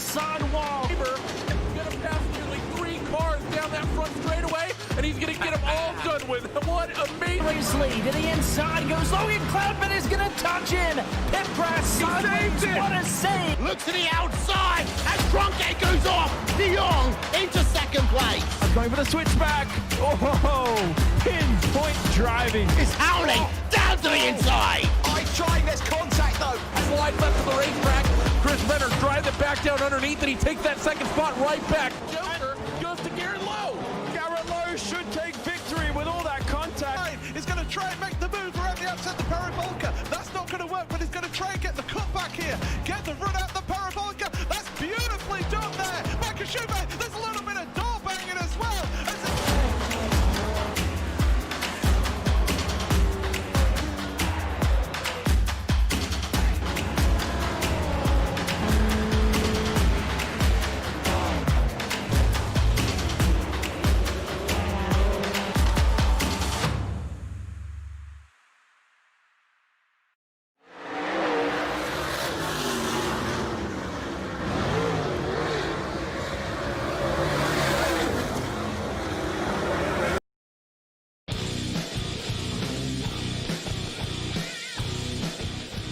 inside wall. He's going to pass nearly 3 cars down that front straightaway, and he's going to get them all done with. What amazing. Race lead to the inside goes Logan Cloudman is going to touch in. Pit grass sideways. What a save. Looks to the outside as Tronke goes off. De Jong into second place. Going for the switchback. Oh, pinpoint driving. Is howling down to the inside. Trying this contact though. Slide left of the racetrack. Chris Renner drives it back down underneath, and he takes that second spot right back. Joker goes to Garrett Lowe. Garrett Lowe should take victory with all that contact. He's going to try and make the move around the outside the parabolica. That's not going to work, but he's going to try and get the cutback here. Get the run out the parabolica. That's beautifully done there. Michael Schumacher, there's a little bit of door banging as well.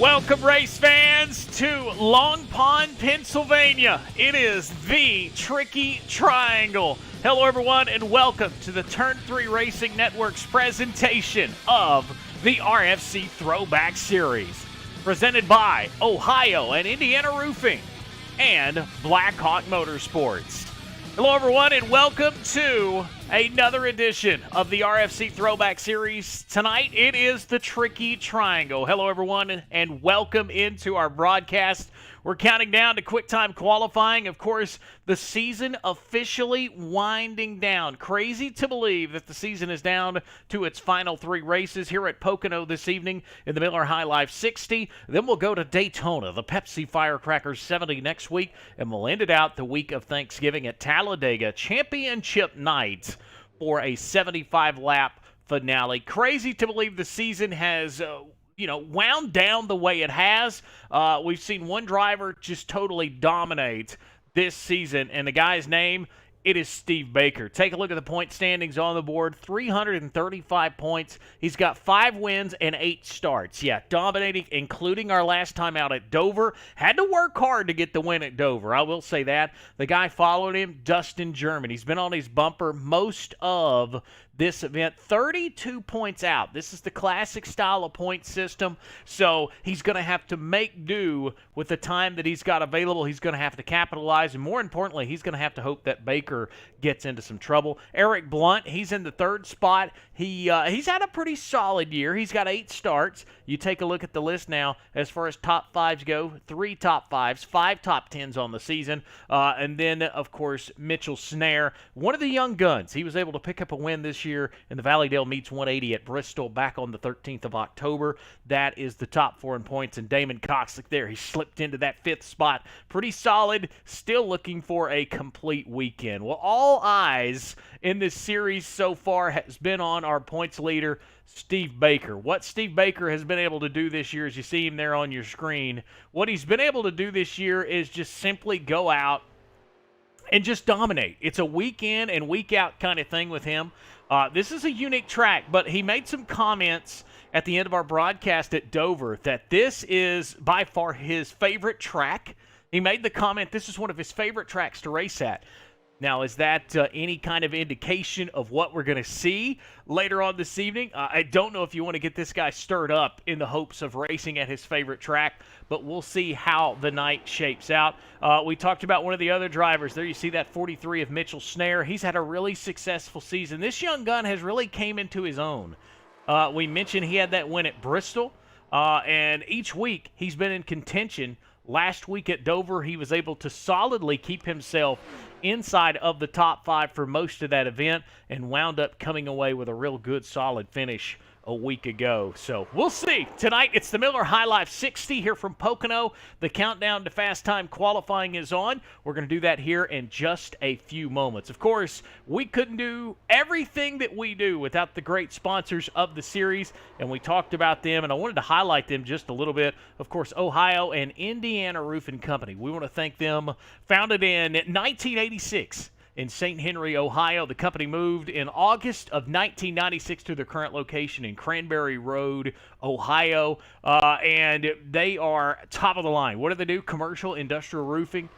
Welcome, race fans, to Long Pond, Pennsylvania. It is the Tricky Triangle. Hello, everyone, and welcome to the Turn 3 Racing Network's presentation of the RFC Throwback Series, presented by Ohio and Indiana Roofing and Blackhawk Motorsports. Hello, everyone, and welcome to another edition of the RFC Throwback Series. Tonight, it is the Tricky Triangle. Hello, everyone, and welcome into our broadcast. We're counting down to quick time qualifying. Of course, the season officially winding down. Crazy to believe that the season is down to its final 3 races here at Pocono this evening in the Miller High Life 60. Then we'll go to Daytona, the Pepsi Firecrackers 70 next week, and we'll end it out the week of Thanksgiving at Talladega Championship Night for a 75-lap finale. Crazy to believe the season has wound down the way it has. We've seen one driver just totally dominate this season, and the guy's name, it is Steve Baker. Take a look at the point standings on the board. 335 points. He's got 5 wins and 8 starts. Yeah, dominating, including our last time out at Dover. Had to work hard to get the win at Dover, I will say that. The guy following him, Dustin German. He's been on his bumper most of this event, 32 points out. This is the classic style of point system, so he's going to have to make do with the time that he's got available. He's going to have to capitalize, and more importantly, he's going to have to hope that Baker gets into some trouble. Eric Blunt, he's in the 3rd spot. He's had a pretty solid year. He's got 8 starts. You take a look at the list now as far as top 5s go. 3 top 5s, 5 top 10s on the season, and then, of course, Mitchell Snare, one of the young guns. He was able to pick up a win this year in the Valleydale Meets 180 at Bristol back on the 13th of October. That is the top 4 in points, and Damon Cox, look there, he slipped into that 5th spot. Pretty solid, still looking for a complete weekend. Well, all eyes in this series so far has been on our points leader, Steve Baker. What Steve Baker has been able to do this year, as you see him there on your screen, what he's been able to do this year is just simply go out and just dominate. It's a week in and week out kind of thing with him. This is a unique track, but he made some comments at the end of our broadcast at Dover that this is by far his favorite track. He made the comment this is one of his favorite tracks to race at. Now, is that any kind of indication of what we're going to see later on this evening? I don't know if you want to get this guy stirred up in the hopes of racing at his favorite track, but we'll see how the night shapes out. We talked about one of the other drivers. There you see that 43 of Mitchell Snare. He's had a really successful season. This young gun has really came into his own. We mentioned he had that win at Bristol, and each week he's been in contention. Last week at Dover, he was able to solidly keep himself inside of the top 5 for most of that event and wound up coming away with a real good, solid finish a week ago. So we'll see. Tonight, it's the Miller High Life 60 here from Pocono. The countdown to fast time qualifying is on. We're going to do that here in just a few moments. Of course, we couldn't do everything that we do without the great sponsors of the series, and we talked about them, and I wanted to highlight them just a little bit. Of course, Ohio and Indiana Roofing Company. We want to thank them. Founded in 1986. In St. Henry, Ohio. The company moved in August of 1996 to their current location in Cranberry Road, Ohio, and they are top of the line. What do they do? Commercial industrial roofing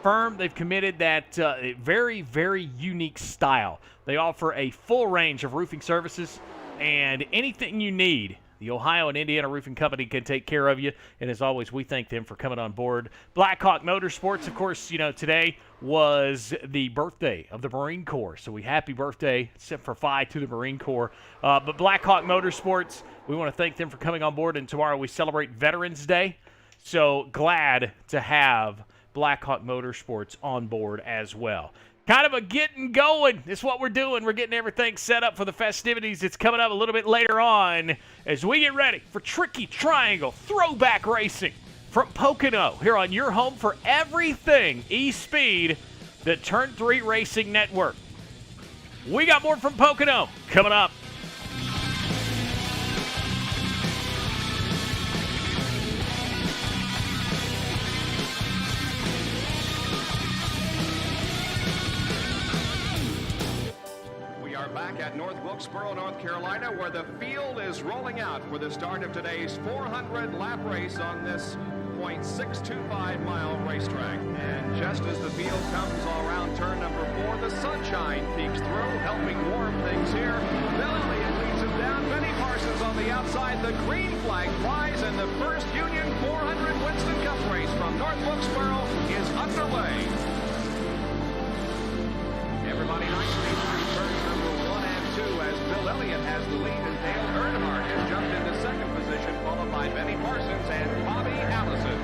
firm. They've committed that very, very unique style. They offer a full range of roofing services, and anything you need, the Ohio and Indiana Roofing Company can take care of you. And as always, we thank them for coming on board. Blackhawk Motorsports, of course, today was the birthday of the Marine Corps. So happy birthday, except for Phi, to the Marine Corps. But Blackhawk Motorsports, we want to thank them for coming on board. And tomorrow we celebrate Veterans Day. So glad to have Blackhawk Motorsports on board as well. Kind of a getting going. It's what we're doing. We're getting everything set up for the festivities. It's coming up a little bit later on as we get ready for Tricky Triangle Throwback Racing from Pocono here on your home for everything E-Speed, the Turn 3 Racing Network. We got more from Pocono coming up. Back at North Wilkesboro, North Carolina, where the field is rolling out for the start of today's 400-lap race on this .625-mile racetrack. And just as the field comes all around turn number 4, the sunshine peeks through, helping warm things here. Bill Elliott leads him down. Benny Parsons on the outside. The green flag flies, and the first Union 400 Winston Cup race from North Wilkesboro is underway. Everybody nicely through turns number 1 and 2 as Bill Elliott has the lead, and Dale Earnhardt has jumped into second position, followed by Benny Parsons and Bobby Allison.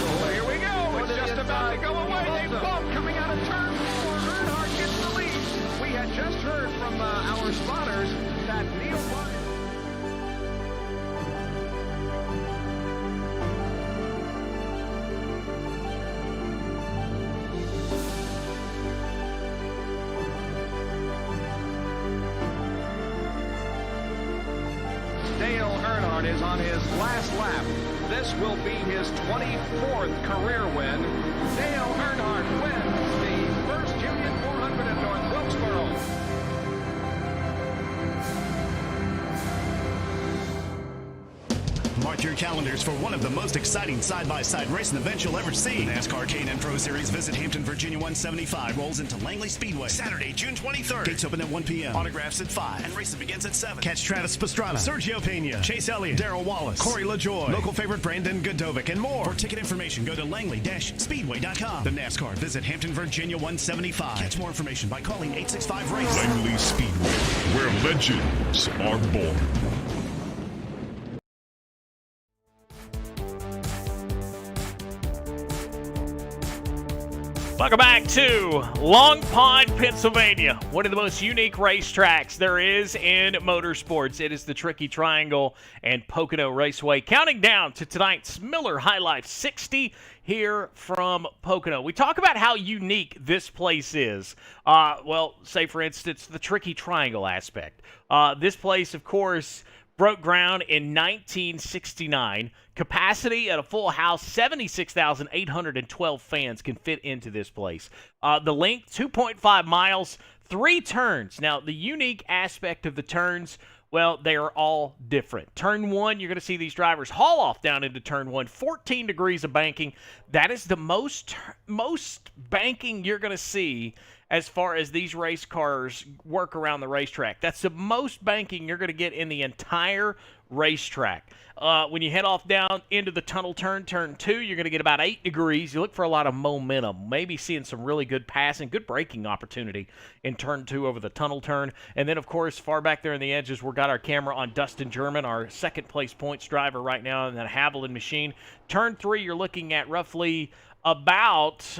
Oh, here we go. It's just about to go away. They bump coming out of turn 4. Earnhardt gets the lead. We had just heard from our spotters that Neil Martin. Dale Earnhardt is on his last lap. This will be his 24th career win. Dale Earnhardt wins the first Union 400 at North Wilkesboro. Mark your calendars for one of the most exciting side-by-side racing events you'll ever see. The NASCAR K&N Pro Series Visit Hampton, Virginia 175 rolls into Langley Speedway Saturday, June 23rd. Gates open at 1 p.m. Autographs at 5. And racing begins at 7. Catch Travis Pastrana, Sergio Pena, Chase Elliott, Darrell Wallace, Corey LaJoie, local favorite Brandon Godovic, and more. For ticket information, go to langley-speedway.com. The NASCAR Visit Hampton, Virginia 175. Catch more information by calling 865-RACE. Langley Speedway, where legends are born. Welcome back to Long Pond, Pennsylvania, one of the most unique racetracks there is in motorsports. It is the Tricky Triangle and Pocono Raceway, counting down to tonight's Miller High Life 60 here from Pocono. We talk about how unique this place is. Well, say, for instance, the Tricky Triangle aspect. This place, of course, broke ground in 1969. Capacity at a full house, 76,812 fans can fit into this place. The length, 2.5 miles, 3 turns. Now, the unique aspect of the turns, well, they are all different. Turn 1, you're going to see these drivers haul off down into turn 1, 14 degrees of banking. That is the most banking you're going to see as far as these race cars work around the racetrack. That's the most banking you're going to get in the entire racetrack. When you head off down into the tunnel turn 2, you're going to get about 8 degrees. You look for a lot of momentum, maybe seeing some really good passing, good braking opportunity in turn 2 over the tunnel turn. And then, of course, far back there in the edges, we've got our camera on Dustin German, our second-place points driver right now in that Haviland machine. Turn 3, you're looking at roughly about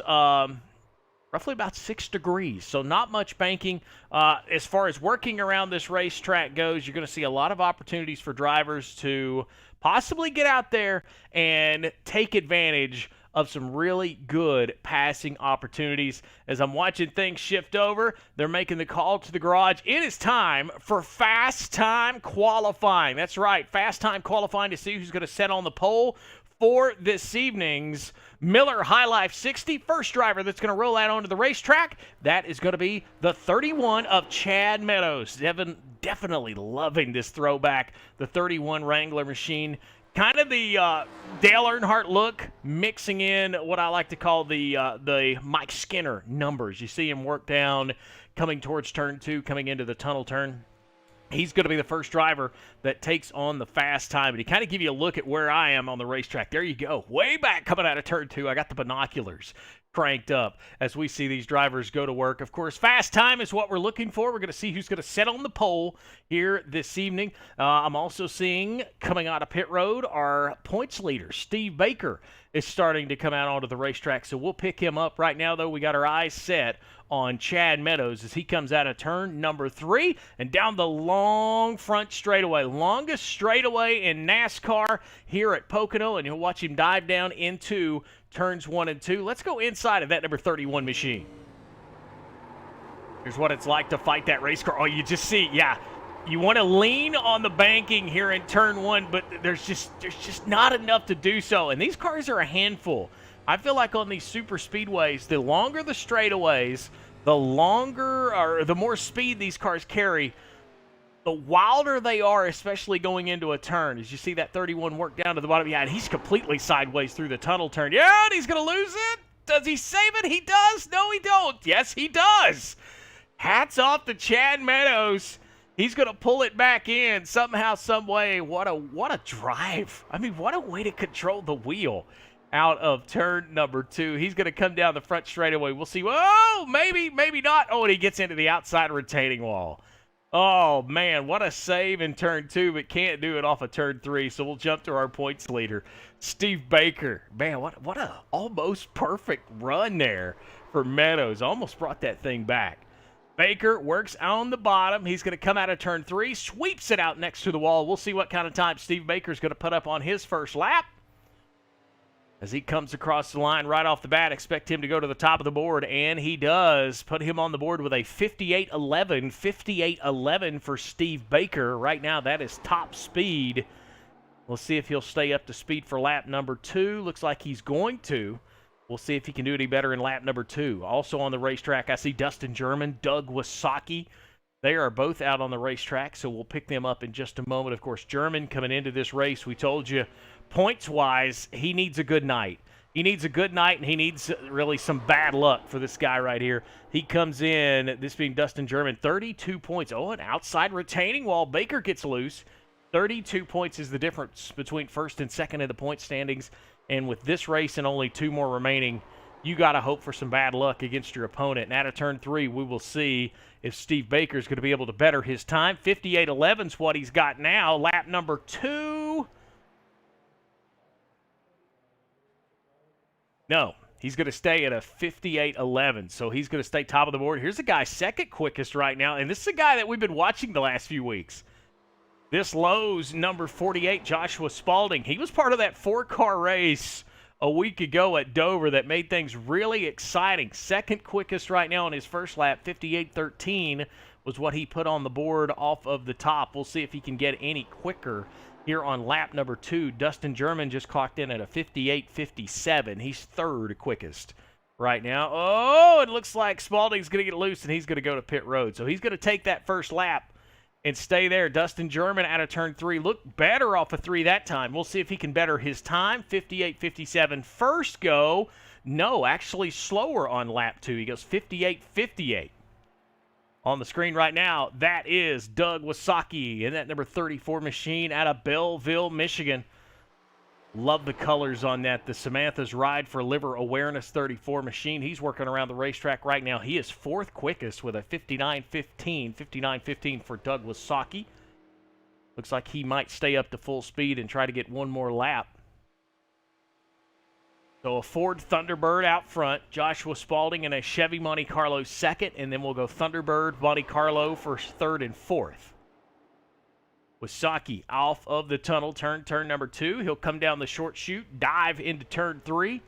roughly about 6 degrees, so not much banking. As far as working around this racetrack goes, you're going to see a lot of opportunities for drivers to possibly get out there and take advantage of some really good passing opportunities. As I'm watching things shift over, they're making the call to the garage. It is time for fast time qualifying. That's right, fast time qualifying to see who's going to set on the pole for this evening's Miller High Life 60. First driver that's going to roll out onto the racetrack, that is going to be the 31 of Chad Meadows. Definitely loving this throwback, the 31 Wrangler machine. Kind of the Dale Earnhardt look, mixing in what I like to call the Mike Skinner numbers. You see him work down, coming towards turn 2, coming into the tunnel turn. He's going to be the first driver that takes on the fast time. And to kind of give you a look at where I am on the racetrack, there you go. Way back coming out of turn 2, I got the binoculars cranked up as we see these drivers go to work. Of course, fast time is what we're looking for. We're going to see who's going to set on the pole here this evening. I'm also seeing, coming out of pit road, our points leader, Steve Baker, is starting to come out onto the racetrack. So we'll pick him up. Right now, though, we got our eyes set on Chad Meadows as he comes out of turn number 3 and down the long front straightaway. Longest straightaway in NASCAR here at Pocono, and you'll watch him dive down into turns 1 and 2. Let's go inside of that number 31 machine. Here's what it's like to fight that race car. Oh, you just see, yeah. You want to lean on the banking here in turn 1, but there's just not enough to do so. And these cars are a handful. I feel like on these super speedways, the longer the straightaways, the more speed these cars carry, the wilder they are, especially going into a turn. As you see that 31 work down to the bottom, yeah, and he's completely sideways through the tunnel turn. Yeah, and he's going to lose it. Does he save it? He does. No, he don't. Yes, he does. Hats off to Chad Meadows. He's going to pull it back in somehow, some way. What a drive. I mean, what a way to control the wheel out of turn number 2. He's going to come down the front straightaway. We'll see. Oh, maybe not. Oh, and he gets into the outside retaining wall. Oh, man, what a save in turn 2, but can't do it off of turn 3. So we'll jump to our points leader, Steve Baker. Man, what a almost perfect run there for Meadows. Almost brought that thing back. Baker works on the bottom. He's going to come out of turn 3, sweeps it out next to the wall. We'll see what kind of time Steve Baker's going to put up on his first lap. As he comes across the line right off the bat, expect him to go to the top of the board, and he does. Put him on the board with a 58.11. 58.11 for Steve Baker. Right now, that is top speed. We'll see if he'll stay up to speed for lap number 2. Looks like he's going to. We'll see if he can do any better in lap number 2. Also on the racetrack, I see Dustin German, Doug Wasaki. They are both out on the racetrack, so we'll pick them up in just a moment. Of course, German coming into this race, we told you, points-wise, he needs a good night. He needs a good night, and he needs really some bad luck for this guy right here. He comes in, this being Dustin German, 32 points. Oh, an outside retaining wall. Baker gets loose. 32 points is the difference between first and second in the point standings. And with this race and only 2 more remaining, you got to hope for some bad luck against your opponent. And out of turn 3, we will see if Steve Baker is going to be able to better his time. 58.11 is what he's got now. Lap number 2. No, he's going to stay at a 58.11, so he's going to stay top of the board. Here's a guy second quickest right now, and this is a guy that we've been watching the last few weeks. This Lowe's number 48, Joshua Spalding. He was part of that 4-car race a week ago at Dover that made things really exciting. Second quickest right now on his first lap, 58.13 was what he put on the board off of the top. We'll see if he can get any quicker here on lap number 2. Dustin German just clocked in at a 58.57. He's third quickest right now. Oh, it looks like Spalding's going to get loose, and he's going to go to pit road. So he's going to take that first lap and stay there. Dustin German out of turn 3. Looked better off of 3 that time. We'll see if he can better his time. 58.57 first go. No, actually slower on lap 2. He goes 58.58. On the screen right now, that is Doug Wasaki in that number 34 machine out of Belleville, Michigan. Love the colors on that. The Samantha's Ride for Liver Awareness 34 machine. He's working around the racetrack right now. He is 4th quickest with a 59.15. 59.15 for Doug Wasaki. Looks like he might stay up to full speed and try to get one more lap. So a Ford Thunderbird out front, Joshua Spalding in a Chevy Monte Carlo second, and then we'll go Thunderbird, Monte Carlo for third and fourth. Wasaki off of the tunnel, turn number 2. He'll come down the short chute, dive into turn 3.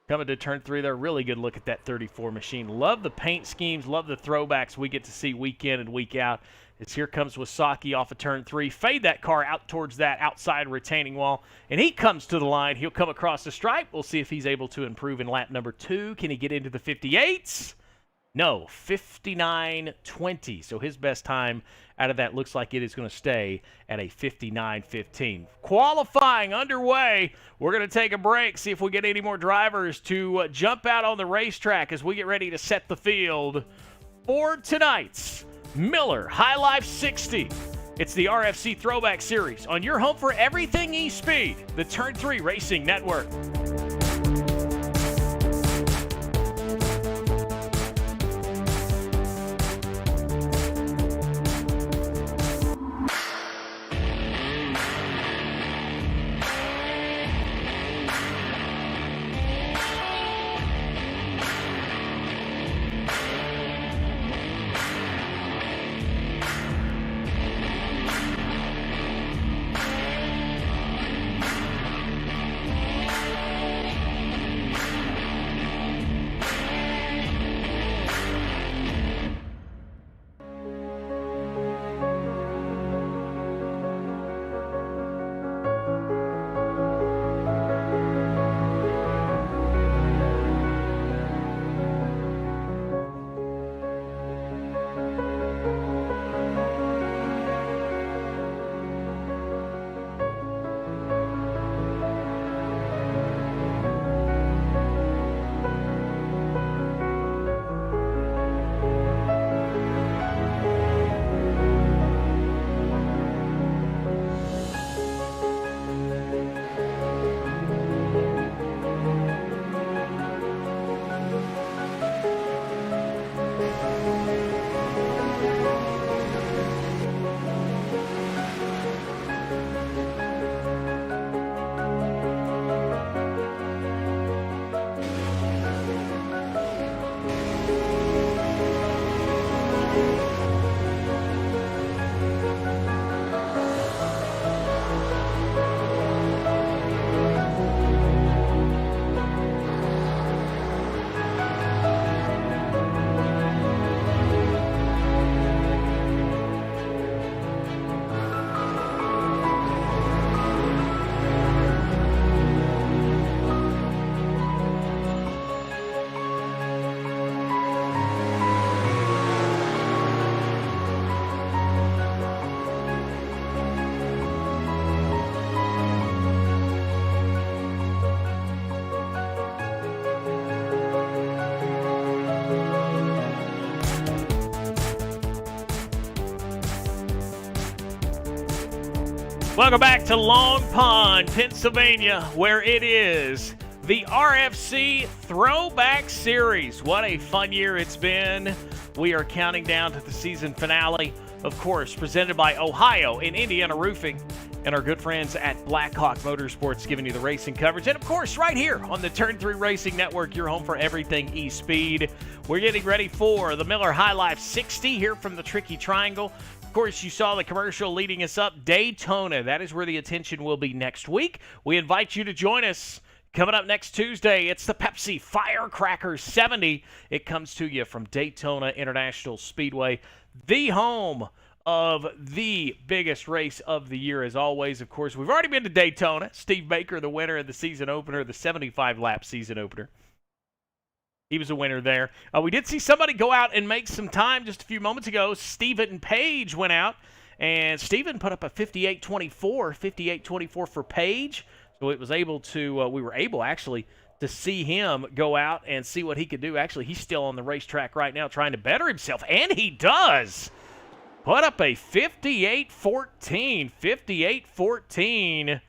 Coming to turn 3 there, really good look at that 34 machine. Love the paint schemes, love the throwbacks we get to see week in and week out. As here comes Wasaki off of turn 3. Fade that car out towards that outside retaining wall. And he comes to the line. He'll come across the stripe. We'll see if he's able to improve in lap number 2. Can he get into the 58s? No, 59.20. So his best time out of that looks like it is going to stay at a 59.15. Qualifying underway. We're going to take a break, see if we get any more drivers to jump out on the racetrack as we get ready to set the field for tonight's Miller High Life 60. It's the RFC Throwback Series on your home for everything E-Speed, the Turn 3 Racing Network. Welcome back to Long Pond, Pennsylvania, where it is the RFC Throwback Series. What a fun year it's been. We are counting down to the season finale, of course, presented by Ohio and Indiana Roofing and our good friends at Blackhawk Motorsports giving you the racing coverage. And, of course, right here on the Turn 3 Racing Network, your home for everything E-Speed. We're getting ready for the Miller High Life 60 here from the Tricky Triangle. Of course, you saw the commercial leading us up. Daytona, that is where the attention will be next week. We invite you to join us. Coming up next Tuesday, it's the Pepsi Firecracker 70. It comes to you from Daytona International Speedway, the home of the biggest race of the year, as always. Of course, we've already been to Daytona. Steve Baker, the winner of the season opener, the 75-lap season opener. He was a winner there. We did see somebody go out and make some time just a few moments ago. Stephen Page went out, and Stephen put up a 58-24 for Page. So it was able to, we were able actually to see him go out and see what he could do. Actually, he's still on the racetrack right now trying to better himself, and he does. Put up a 58-14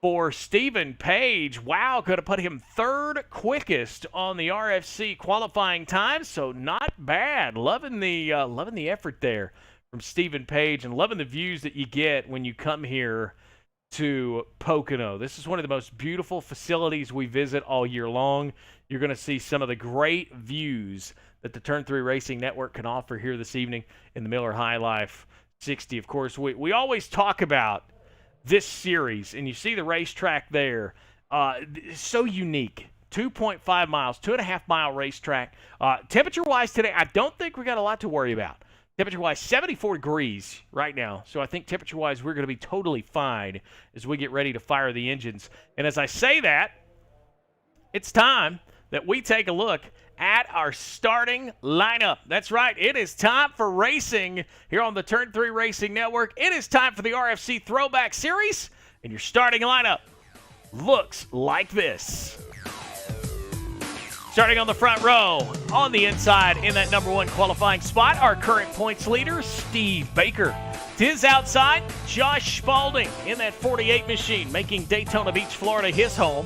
for Stephen Page. Wow, could have put him third quickest on the RFC qualifying time, so not bad. Loving the effort there from Stephen Page, and loving the views that you get when you come here to Pocono. This is one of the most beautiful facilities we visit all year long. You're going to see some of the great views that the Turn 3 Racing Network can offer here this evening in the Miller High Life 60. Of course, we always talk about this series, and you see the racetrack there. It's so unique. 2.5 miles, 2.5-mile racetrack. Temperature-wise today, I don't think we got a lot to worry about. Temperature-wise, 74 degrees right now. So I think temperature-wise, we're going to be totally fine as we get ready to fire the engines. And as I say that, it's time that we take a look at our starting lineup. That's right. It is time for racing here on the Turn 3 Racing Network. It is time for the RFC Throwback Series, and your starting lineup looks like this. Starting on the front row, on the inside in that number 1 qualifying spot, our current points leader, Steve Baker. To his outside, Josh Spalding in that 48 machine, making Daytona Beach, Florida his home.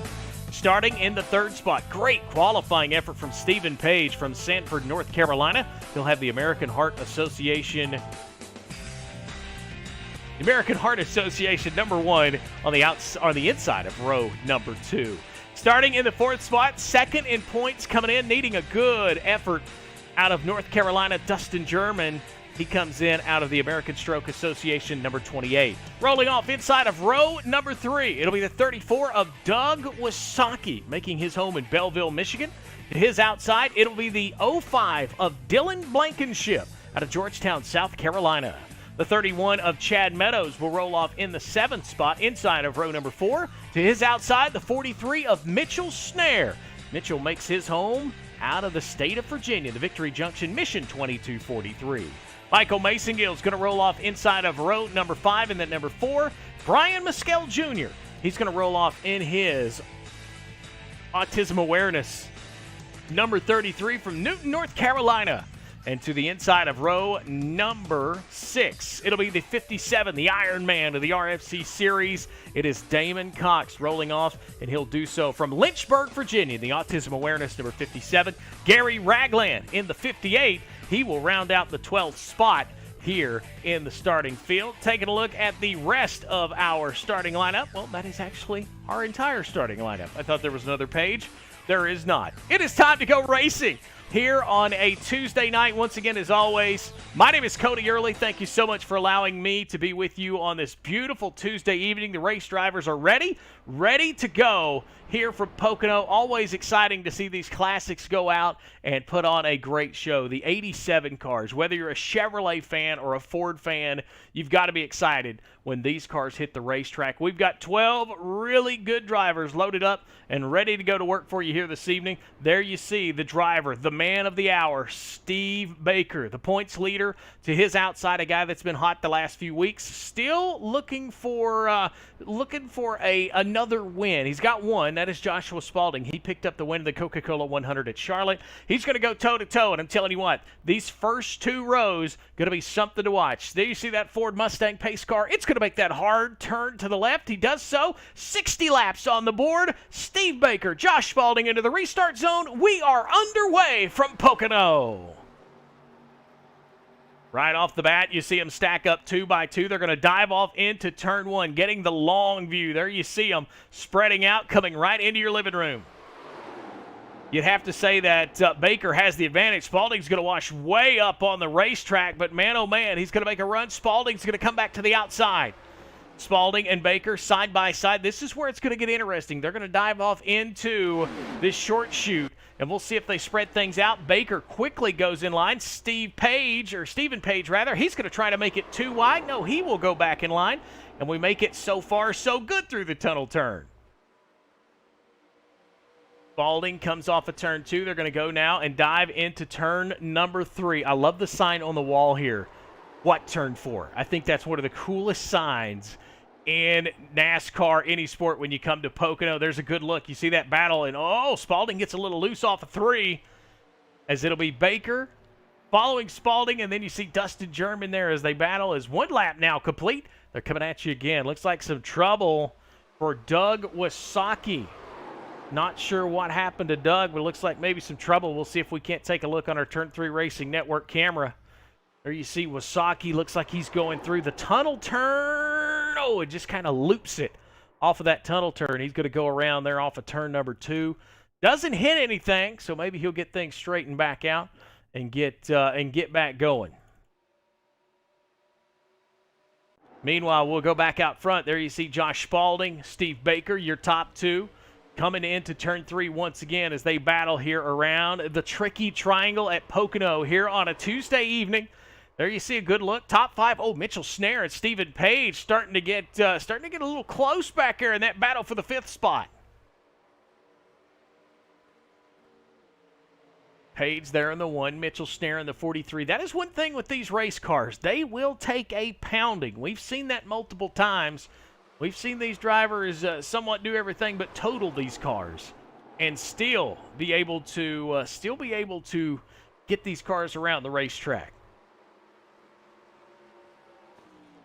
Starting in the 3rd spot, great qualifying effort from Stephen Page from Sanford, North Carolina. He'll have the American Heart Association number 1 on the inside of row number 2. Starting in the 4th spot, 2nd in points coming in, needing a good effort out of North Carolina, Dustin German. He comes in out of the American Stroke Association, number 28. Rolling off inside of row number 3, it'll be the 34 of Doug Wasaki, making his home in Belleville, Michigan. To his outside, it'll be the 05 of Dylan Blankenship out of Georgetown, South Carolina. The 31 of Chad Meadows will roll off in the 7th spot inside of row number 4. To his outside, the 43 of Mitchell Snare. Mitchell makes his home out of the state of Virginia, the Victory Junction Mission 2243. Michael Mason-Gill is going to roll off inside of row number 5, and then number 4, Brian Mescal Jr. He's going to roll off in his Autism Awareness, number 33 from Newton, North Carolina. And to the inside of row number 6, it'll be the 57, the Iron Man of the RFC Series. It is Damon Cox rolling off, and he'll do so from Lynchburg, Virginia, the Autism Awareness number 57. Gary Ragland in the 58. He will round out the 12th spot here in the starting field. Taking a look at the rest of our starting lineup. Well, that is actually our entire starting lineup. I thought there was another page. There is not. It is time to go racing here on a Tuesday night. Once again, as always, my name is Cody Early. Thank you so much for allowing me to be with you on this beautiful Tuesday evening. The race drivers are ready to go here from Pocono. Always exciting to see these classics go out and put on a great show. The 87 cars, whether you're a Chevrolet fan or a Ford fan, you've got to be excited when these cars hit the racetrack. We've got 12 really good drivers loaded up and ready to go to work for you here this evening. There you see the driver, the man of the hour, Steve Baker, the points leader. To his outside, a guy that's been hot the last few weeks, still looking for another win. He's got one. That is Joshua Spalding. He picked up the win of the Coca-Cola 100 at Charlotte. He's going to go toe-to-toe, and I'm telling you what, these first 2 rows going to be something to watch. There you see that Ford Mustang pace car. It's going to make that hard turn to the left. He does so. 60 laps on the board. Steve Baker, Josh Spalding into the restart zone. We are underway from Pocono. Right off the bat, you see them stack up 2 by 2. They're going to dive off into turn 1, getting the long view. There you see them spreading out, coming right into your living room. You'd have to say that Baker has the advantage. Spalding's going to wash way up on the racetrack, but man, oh man, he's going to make a run. Spalding's going to come back to the outside. Spalding and Baker side by side. This is where it's going to get interesting. They're going to dive off into this short chute, and we'll see if they spread things out. Baker quickly goes in line. Stephen Page, he's going to try to make it too wide. No, he will go back in line, and we make it so far so good through the tunnel turn. Spalding comes off of turn 2. They're going to go now and dive into turn number 3. I love the sign on the wall here. What turn 4? I think that's one of the coolest signs in NASCAR, any sport, when you come to Pocono. There's a good look. You see that battle, and Spalding gets a little loose off of 3, as it'll be Baker following Spalding, and then you see Dustin German there as they battle. As 1 lap now complete, they're coming at you again. Looks like some trouble for Doug Wasaki. Not sure what happened to Doug, but it looks like maybe some trouble. We'll see if we can't take a look on our Turn 3 Racing Network camera. There you see Wasaki. Looks like he's going through the tunnel turn. go, and just kind of loops it off of that tunnel turn. He's going to go around there off of turn number 2. Doesn't hit anything, so maybe he'll get things straightened back out and get back going. Meanwhile, we'll go back out front. There you see Josh Spalding, Steve Baker, your top 2, coming into turn 3 once again as they battle here around the tricky triangle at Pocono here on a Tuesday evening. There you see a good look. Top 5. Oh, Mitchell Snare and Stephen Page starting to get a little close back there in that battle for the 5th spot. Page there in the 1, Mitchell Snare in the 43. That is one thing with these race cars. They will take a pounding. We've seen that multiple times. We've seen these drivers somewhat do everything but total these cars and still be able to get these cars around the racetrack.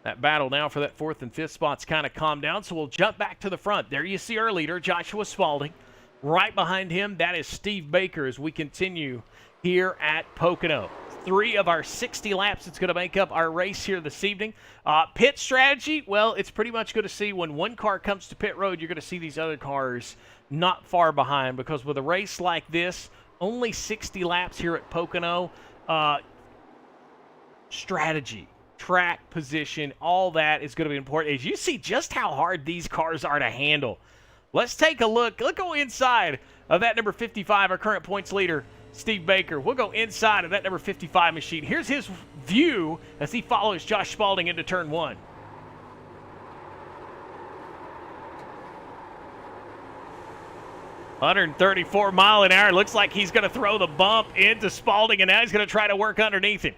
That battle now for that 4th and 5th spot's kind of calmed down, so we'll jump back to the front. There you see our leader, Joshua Spalding. Right behind him, that is Steve Baker as we continue here at Pocono. 3 of our 60 laps that's going to make up our race here this evening. Pit strategy, well, it's pretty much going to see when one car comes to pit road, you're going to see these other cars not far behind, because with a race like this, only 60 laps here at Pocono, strategy, track position, all that is going to be important as you see just how hard these cars are to handle. Let's take a look. Let's go inside of that number 55, our current points leader, Steve Baker. We'll go inside of that number 55 machine. Here's his view as he follows Josh Spalding into turn 1. $134-mile-an-hour. Looks like he's going to throw the bump into Spalding, and now he's going to try to work underneath him.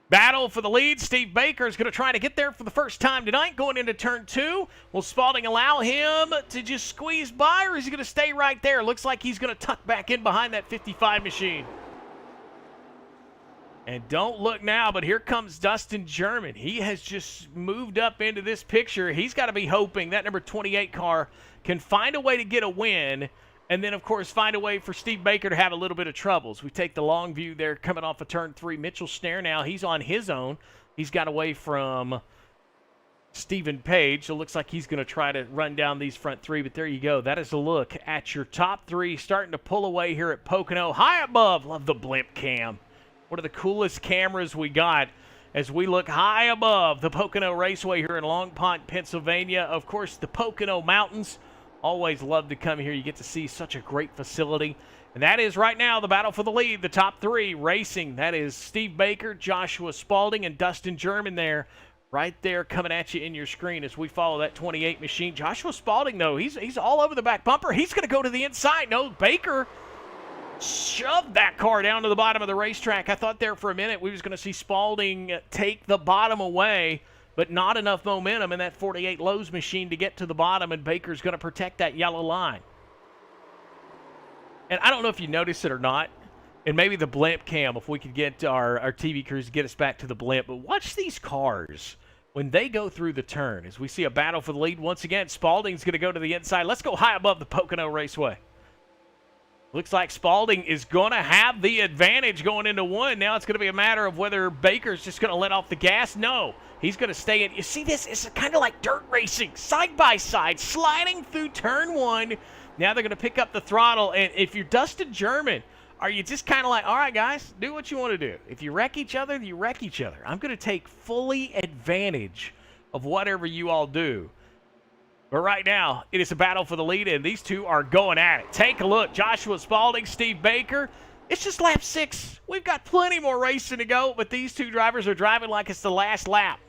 Battle for the lead. Steve Baker is going to try to get there for the first time tonight. Going into turn 2. Will Spalding allow him to just squeeze by, or is he going to stay right there? Looks like he's going to tuck back in behind that 55 machine. And don't look now, but here comes Dustin German. He has just moved up into this picture. He's got to be hoping that number 28 car can find a way to get a win, and then, of course, find a way for Steve Baker to have a little bit of troubles. We take the long view there coming off of turn 3. Mitchell Snare now, he's on his own. He's got away from Stephen Page, so it looks like he's going to try to run down these front 3. But there you go. That is a look at your top 3 starting to pull away here at Pocono. High above, love the blimp cam. One of the coolest cameras we got as we look high above the Pocono Raceway here in Long Pond, Pennsylvania. Of course, the Pocono Mountains. Always love to come here. You get to see such a great facility. And that is right now the battle for the lead, the top 3 racing. That is Steve Baker, Joshua Spalding, and Dustin German there. Right there coming at you in your screen as we follow that 28 machine. Joshua Spalding, though, he's all over the back bumper. He's going to go to the inside. No, Baker shoved that car down to the bottom of the racetrack. I thought there for a minute we was going to see Spalding take the bottom away, but not enough momentum in that 48 Lowe's machine to get to the bottom, and Baker's going to protect that yellow line. And I don't know if you noticed it or not, and maybe the blimp cam, if we could get our TV crews to get us back to the blimp, but watch these cars when they go through the turn. As we see a battle for the lead once again, Spalding's going to go to the inside. Let's go high above the Pocono Raceway. Looks like Spalding is going to have the advantage going into 1. Now it's going to be a matter of whether Baker's just going to let off the gas. No, he's going to stay in. You see this? It's kind of like dirt racing, side by side, sliding through turn 1. Now they're going to pick up the throttle. And if you're Dustin German, are you just kind of like, all right, guys, do what you want to do. If you wreck each other, you wreck each other. I'm going to take fully advantage of whatever you all do. But right now, it is a battle for the lead, and these two are going at it. Take a look. Joshua Spalding, Steve Baker. It's just lap 6. We've got plenty more racing to go, but these two drivers are driving like it's the last lap.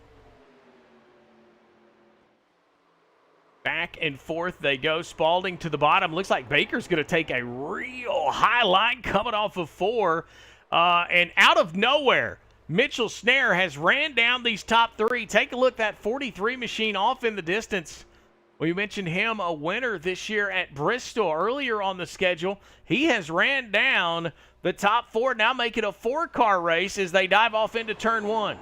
Back and forth they go. Spalding to the bottom. Looks like Baker's going to take a real high line coming off of 4. And out of nowhere, Mitchell Snare has ran down these top 3. Take a look, that 43 machine off in the distance. We mentioned him a winner this year at Bristol earlier on the schedule. He has ran down the top 4, now make it a 4-car race as they dive off into turn 1.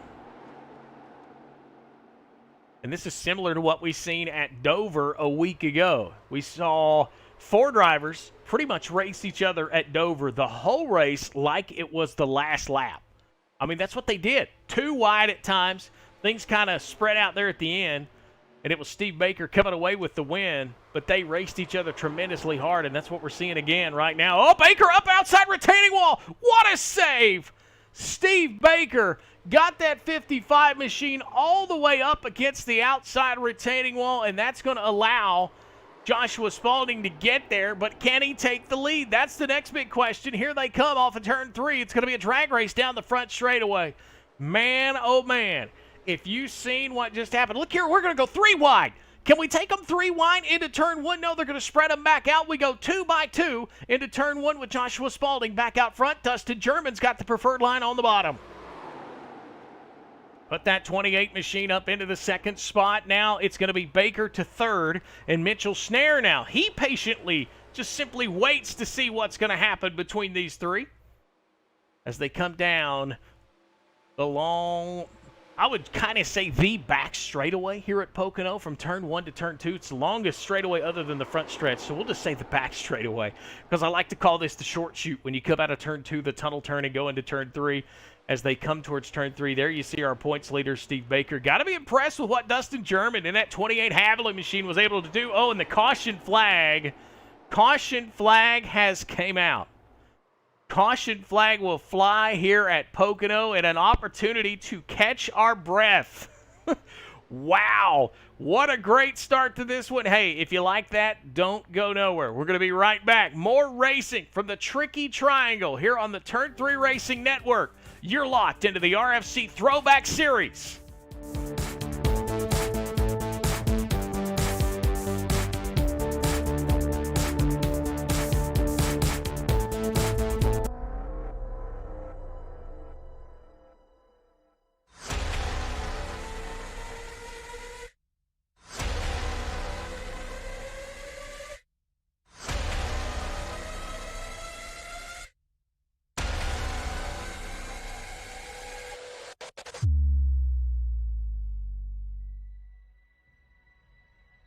And this is similar to what we seen at Dover a week ago. We saw 4 drivers pretty much race each other at Dover the whole race like it was the last lap. I mean, that's what they did. 2 wide at times. Things kind of spread out there at the end. and it was Steve Baker coming away with the win, but they raced each other tremendously hard, and that's what we're seeing again right now. Oh, Baker up outside retaining wall. What a save! Steve Baker got that 55 machine all the way up against the outside retaining wall, and that's going to allow Joshua Spalding to get there, but can he take the lead? That's the next big question. Here they come off of turn 3. It's going to be a drag race down the front straightaway. Man, oh man, if you've seen what just happened. Look here, we're going to go 3 wide. Can we take them 3 wide into turn 1? No, they're going to spread them back out. We go 2 by 2 into turn 1 with Joshua Spalding back out front. Dustin German's got the preferred line on the bottom. Put that 28 machine up into the second spot. Now it's going to be Baker to third and Mitchell Snare now. He patiently just simply waits to see what's going to happen between these 3 as they come down the long, I would kind of say the back straightaway here at Pocono from turn 1 to turn 2. It's the longest straightaway other than the front stretch, so we'll just say the back straightaway because I like to call this the short shoot when you come out of turn 2, the tunnel turn, and go into turn 3. As they come towards turn 3, there you see our points leader, Steve Baker. Got to be impressed with what Dustin German and that 28 Haviland machine was able to do. Oh, and the caution flag has came out. Caution flag will fly here at Pocono and an opportunity to catch our breath. Wow, what a great start to this one. Hey, if you like that, don't go nowhere. We're going to be right back. More racing from the Tricky Triangle here on the Turn 3 Racing Network. You're locked into the RFC Throwback Series.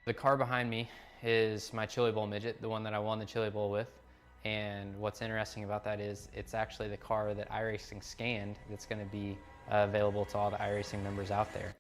The car behind me is my Chili Bowl midget, the one that I won the Chili Bowl with. And what's interesting about that is it's actually the car that iRacing scanned that's going to be available to all the iRacing members out there.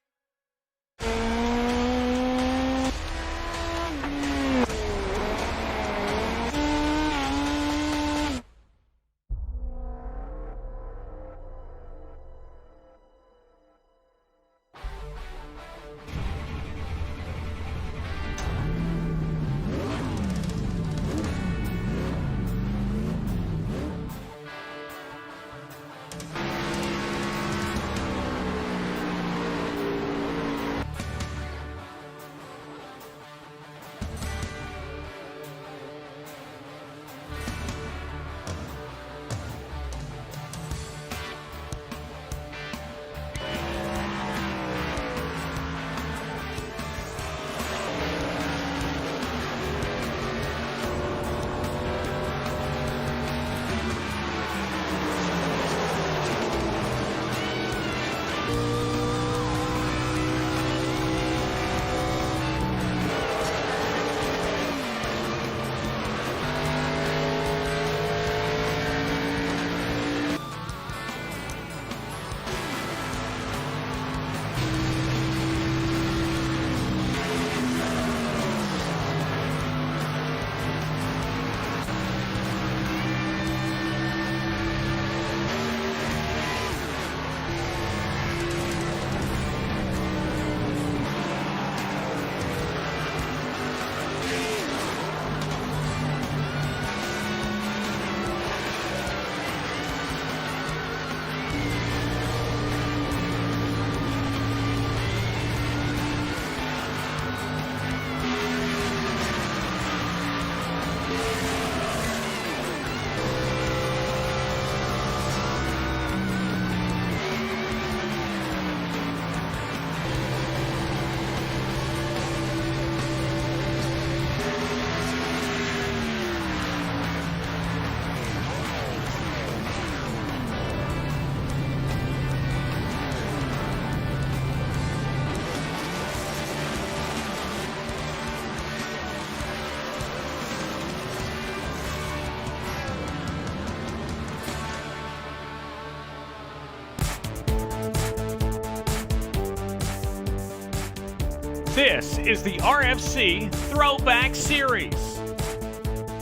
This is the RFC Throwback Series,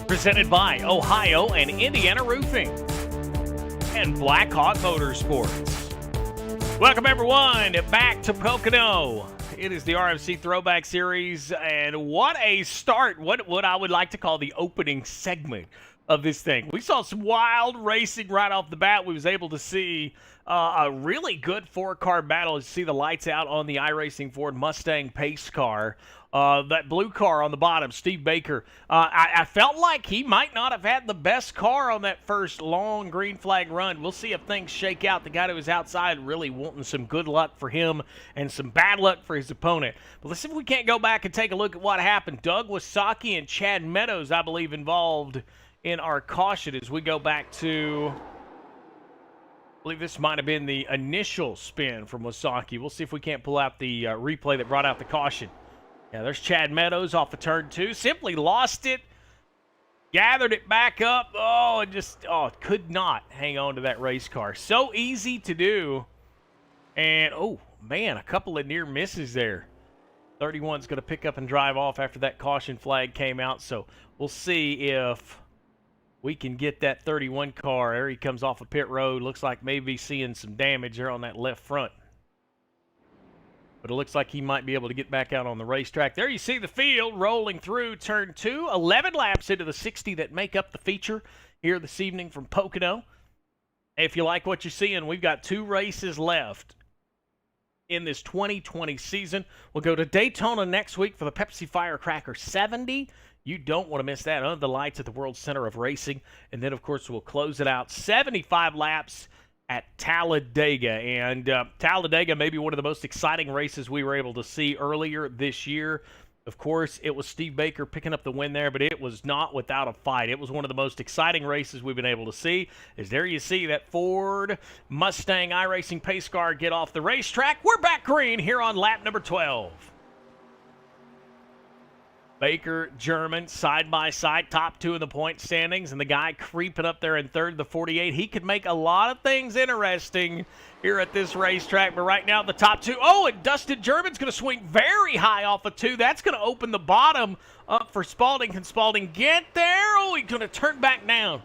presented by Ohio and Indiana Roofing and Blackhawk Motorsports. Welcome, everyone, back to Pocono. It is the RFC Throwback Series, and what a start. What I would like to call the opening segment of this thing. We saw some wild racing right off the bat. We was able to see a really good four-car battle. You see the lights out on the iRacing Ford Mustang pace car. That blue car on the bottom, Steve Baker. I felt like he might not have had the best car on that first long green flag run. We'll see if things shake out. The guy who was outside really wanting some good luck for him and some bad luck for his opponent. But let's see if we can't go back and take a look at what happened. Doug Wasaki and Chad Meadows, I believe, involved in our caution as we go back to, I believe this might have been the initial spin from Wasaki. We'll see if we can't pull out the replay that brought out the caution. Yeah, there's Chad Meadows off of turn 2. Simply lost it, gathered it back up. And just could not hang on to that race car. So easy to do. And, man, a couple of near misses there. 31's going to pick up and drive off after that caution flag came out. So we'll see if we can get that 31 car. There he comes off of pit road. Looks like maybe seeing some damage there on that left front. But it looks like he might be able to get back out on the racetrack. There you see the field rolling through turn 2. 11 laps into the 60 that make up the feature here this evening from Pocono. If you like what you're seeing, we've got 2 races left in this 2020 season. We'll go to Daytona next week for the Pepsi Firecracker 70. You don't want to miss that under the lights at the World Center of Racing. And then, of course, we'll close it out 75 laps at Talladega. And Talladega may be one of the most exciting races we were able to see earlier this year. Of course, it was Steve Baker picking up the win there, but it was not without a fight. It was one of the most exciting races we've been able to see. As there you see that Ford Mustang iRacing pace car get off the racetrack. We're back green here on lap number 12. Baker, German, side by side, top 2 in the point standings, and the guy creeping up there in third, the 48. He could make a lot of things interesting here at this racetrack, but right now the top 2. And Dustin German's going to swing very high off of 2. That's going to open the bottom up for Spalding. Can Spalding get there? He's going to turn back down.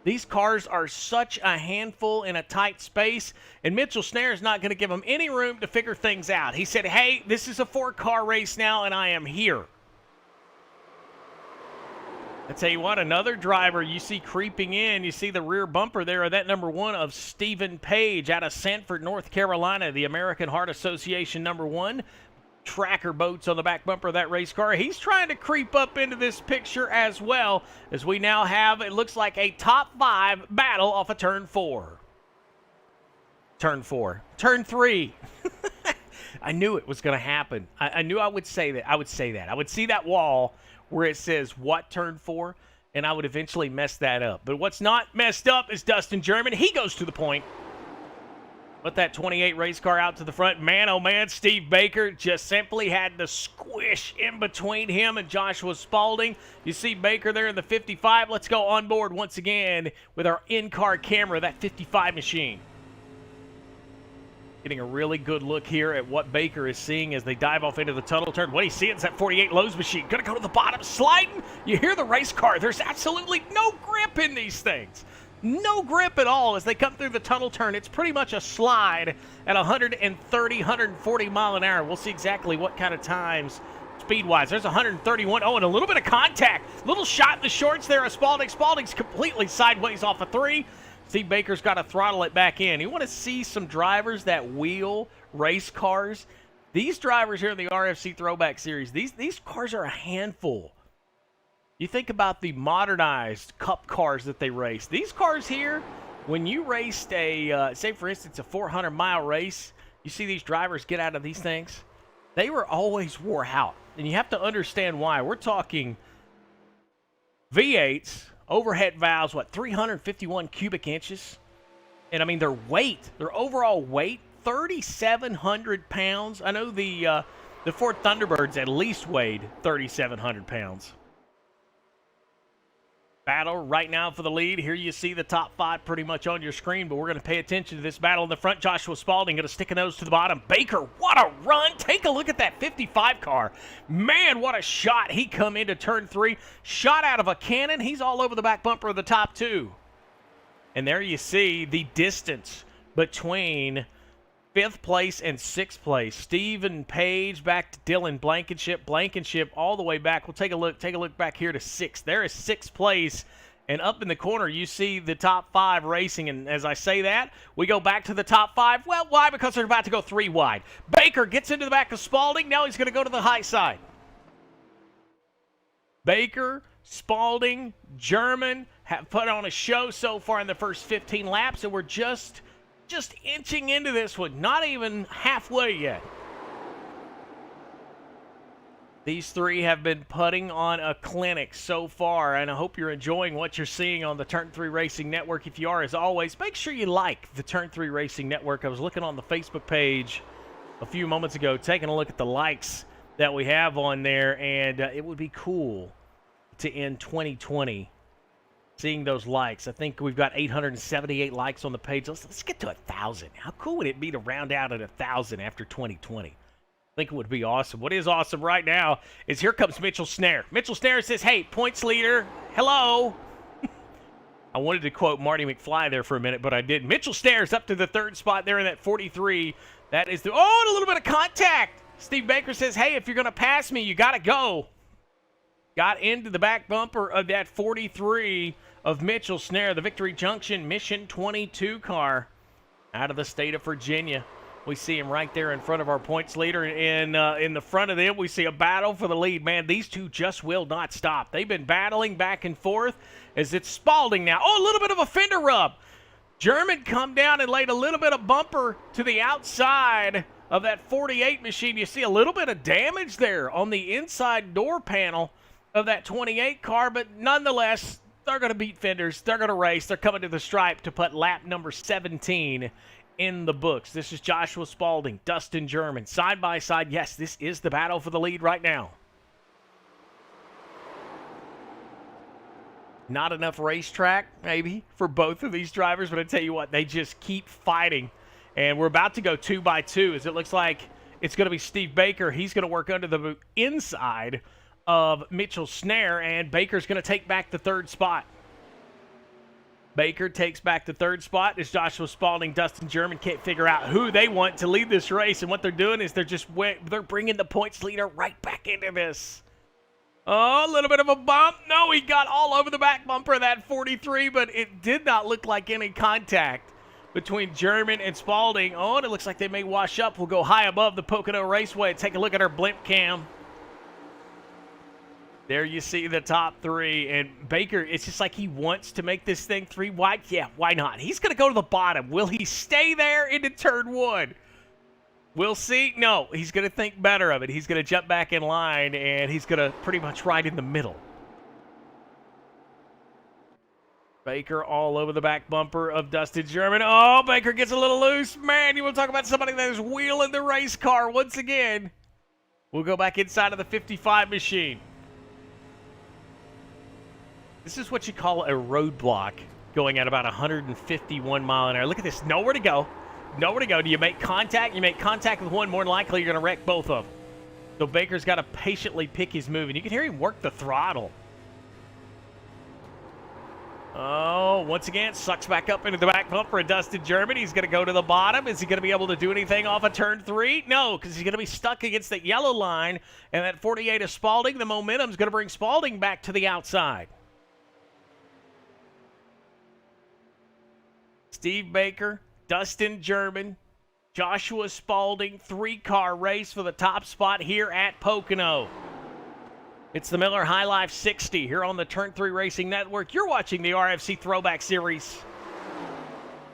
These cars are such a handful in a tight space, and Mitchell Snare's not going to give them any room to figure things out. He said, hey, this is a 4-car race now, and I am here. I tell you what, another driver you see creeping in, you see the rear bumper there of that number 1 of Stephen Page out of Sanford, North Carolina, the American Heart Association number 1. Tracker boats on the back bumper of that race car. He's trying to creep up into this picture as well, as we now have, it looks like, a top 5 battle off of turn 4. Turn 4. Turn 3. I knew it was going to happen. I knew I would say that. I would say that. I would see that wall where it says what turn 4, and I would eventually mess that up. But what's not messed up is Dustin German. He goes to the point. Put that 28 race car out to the front. Man, oh man, Steve Baker just simply had to squish in between him and Joshua Spalding. You see Baker there in the 55. Let's go on board once again with our in-car camera, that 55 machine. Getting a really good look here at what Baker is seeing as they dive off into the tunnel turn. What he's seeing is that 48 Lowe's machine. Going to go to the bottom, sliding. You hear the race car. There's absolutely no grip in these things. No grip at all as they come through the tunnel turn. It's pretty much a slide at 130, 140 mile an hour. We'll see exactly what kind of times speed-wise. There's 131. And a little bit of contact. Little shot in the shorts there of Spalding. Spalding's completely sideways off of 3. Steve Baker's got to throttle it back in. You want to see some drivers that wheel race cars? These drivers here in the RFC Throwback Series, these cars are a handful. You think about the modernized cup cars that they race. These cars here, when you raced a, say for instance, a 400-mile race, you see these drivers get out of these things, they were always wore out. And you have to understand why. We're talking V8s, overhead valves, 351 cubic inches? And, I mean, their weight, their overall weight, 3,700 pounds. I know the Ford Thunderbirds at least weighed 3,700 pounds. Battle right now for the lead. Here you see the top 5 pretty much on your screen, but we're going to pay attention to this battle in the front. Joshua Spalding going to stick a nose to the bottom. Baker, what a run. Take a look at that 55 car. Man, what a shot. He come into turn 3. Shot out of a cannon. He's all over the back bumper of the top 2. And there you see the distance between 5th place and 6th place. Stephen Page back to Dylan Blankenship. Blankenship all the way back. We'll take a look back here to 6th. There is 6th place. And up in the corner, you see the top 5 racing. And as I say that, we go back to the top 5. Well, why? Because they're about to go 3 wide. Baker gets into the back of Spalding. Now he's going to go to the high side. Baker, Spalding, German have put on a show so far in the first 15 laps. And we're just inching into this one, not even halfway yet. These 3 have been putting on a clinic so far, and I hope you're enjoying what you're seeing on the Turn 3 Racing Network. If you are, as always, make sure you like the Turn 3 Racing Network. I was looking on the Facebook page a few moments ago, taking a look at the likes that we have on there, and it would be cool to end 2020 seeing those likes. I think we've got 878 likes on the page. Let's get to 1,000. How cool would it be to round out at 1,000 after 2020? I think it would be awesome. What is awesome right now is here comes Mitchell Snare. Mitchell Snare says, hey, points leader, hello. I wanted to quote Marty McFly there for a minute, but I didn't. Mitchell Snare's up to the 3rd spot there in that 43. That is and a little bit of contact. Steve Baker says, hey, if you're going to pass me, you got to go. Got into the back bumper of that 43 of Mitchell Snare, the Victory Junction Mission 22 car out of the state of Virginia. We see him right there in front of our points leader. In the front of them, we see a battle for the lead. Man, these 2 just will not stop. They've been battling back and forth as it's Spalding now. Oh, a little bit of a fender rub. German come down and laid a little bit of bumper to the outside of that 48 machine. You see a little bit of damage there on the inside door panel of that 28 car, but nonetheless, they're going to beat fenders. They're going to race. They're coming to the stripe to put lap number 17 in the books. This is Joshua Spalding, Dustin German, side by side. Yes, this is the battle for the lead right now. Not enough racetrack, maybe, for both of these drivers, but I tell you what, they just keep fighting. And we're about to go 2 by 2 as it looks like it's going to be Steve Baker. He's going to work under the inside of Mitchell Snare, and Baker's going to take back the 3rd spot. Baker takes back the 3rd spot as Joshua Spalding, Dustin German can't figure out who they want to lead this race, and what they're doing is they're bringing the points leader right back into this. Oh, a little bit of a bump. No, he got all over the back bumper of that 43, but it did not look like any contact between German and Spalding. Oh, and it looks like they may wash up. We'll go high above the Pocono Raceway. Take a look at our blimp cam. There you see the top 3, and Baker, it's just like he wants to make this thing 3 wide. Yeah, why not? He's going to go to the bottom. Will he stay there into turn 1? We'll see. No, he's going to think better of it. He's going to jump back in line, and he's going to pretty much ride in the middle. Baker all over the back bumper of Dustin German. Oh, Baker gets a little loose. Man, you want to talk about somebody that is wheeling the race car once again. We'll go back inside of the 55 machine. This is what you call a roadblock going at about 151 mile an hour. Look at this. Nowhere to go. Nowhere to go. Do you make contact? You make contact with one, more than likely you're going to wreck both of them. So Baker's got to patiently pick his move. And you can hear him work the throttle. Oh, once again, sucks back up into the back bumper of Dustin German. He's going to go to the bottom. Is he going to be able to do anything off of turn 3? No, because he's going to be stuck against that yellow line. And that 48 is Spalding. The momentum's going to bring Spalding back to the outside. Steve Baker, Dustin German, Joshua Spalding, 3-car race for the top spot here at Pocono. It's the Miller High Life 60 here on the Turn 3 Racing Network. You're watching the RFC Throwback Series.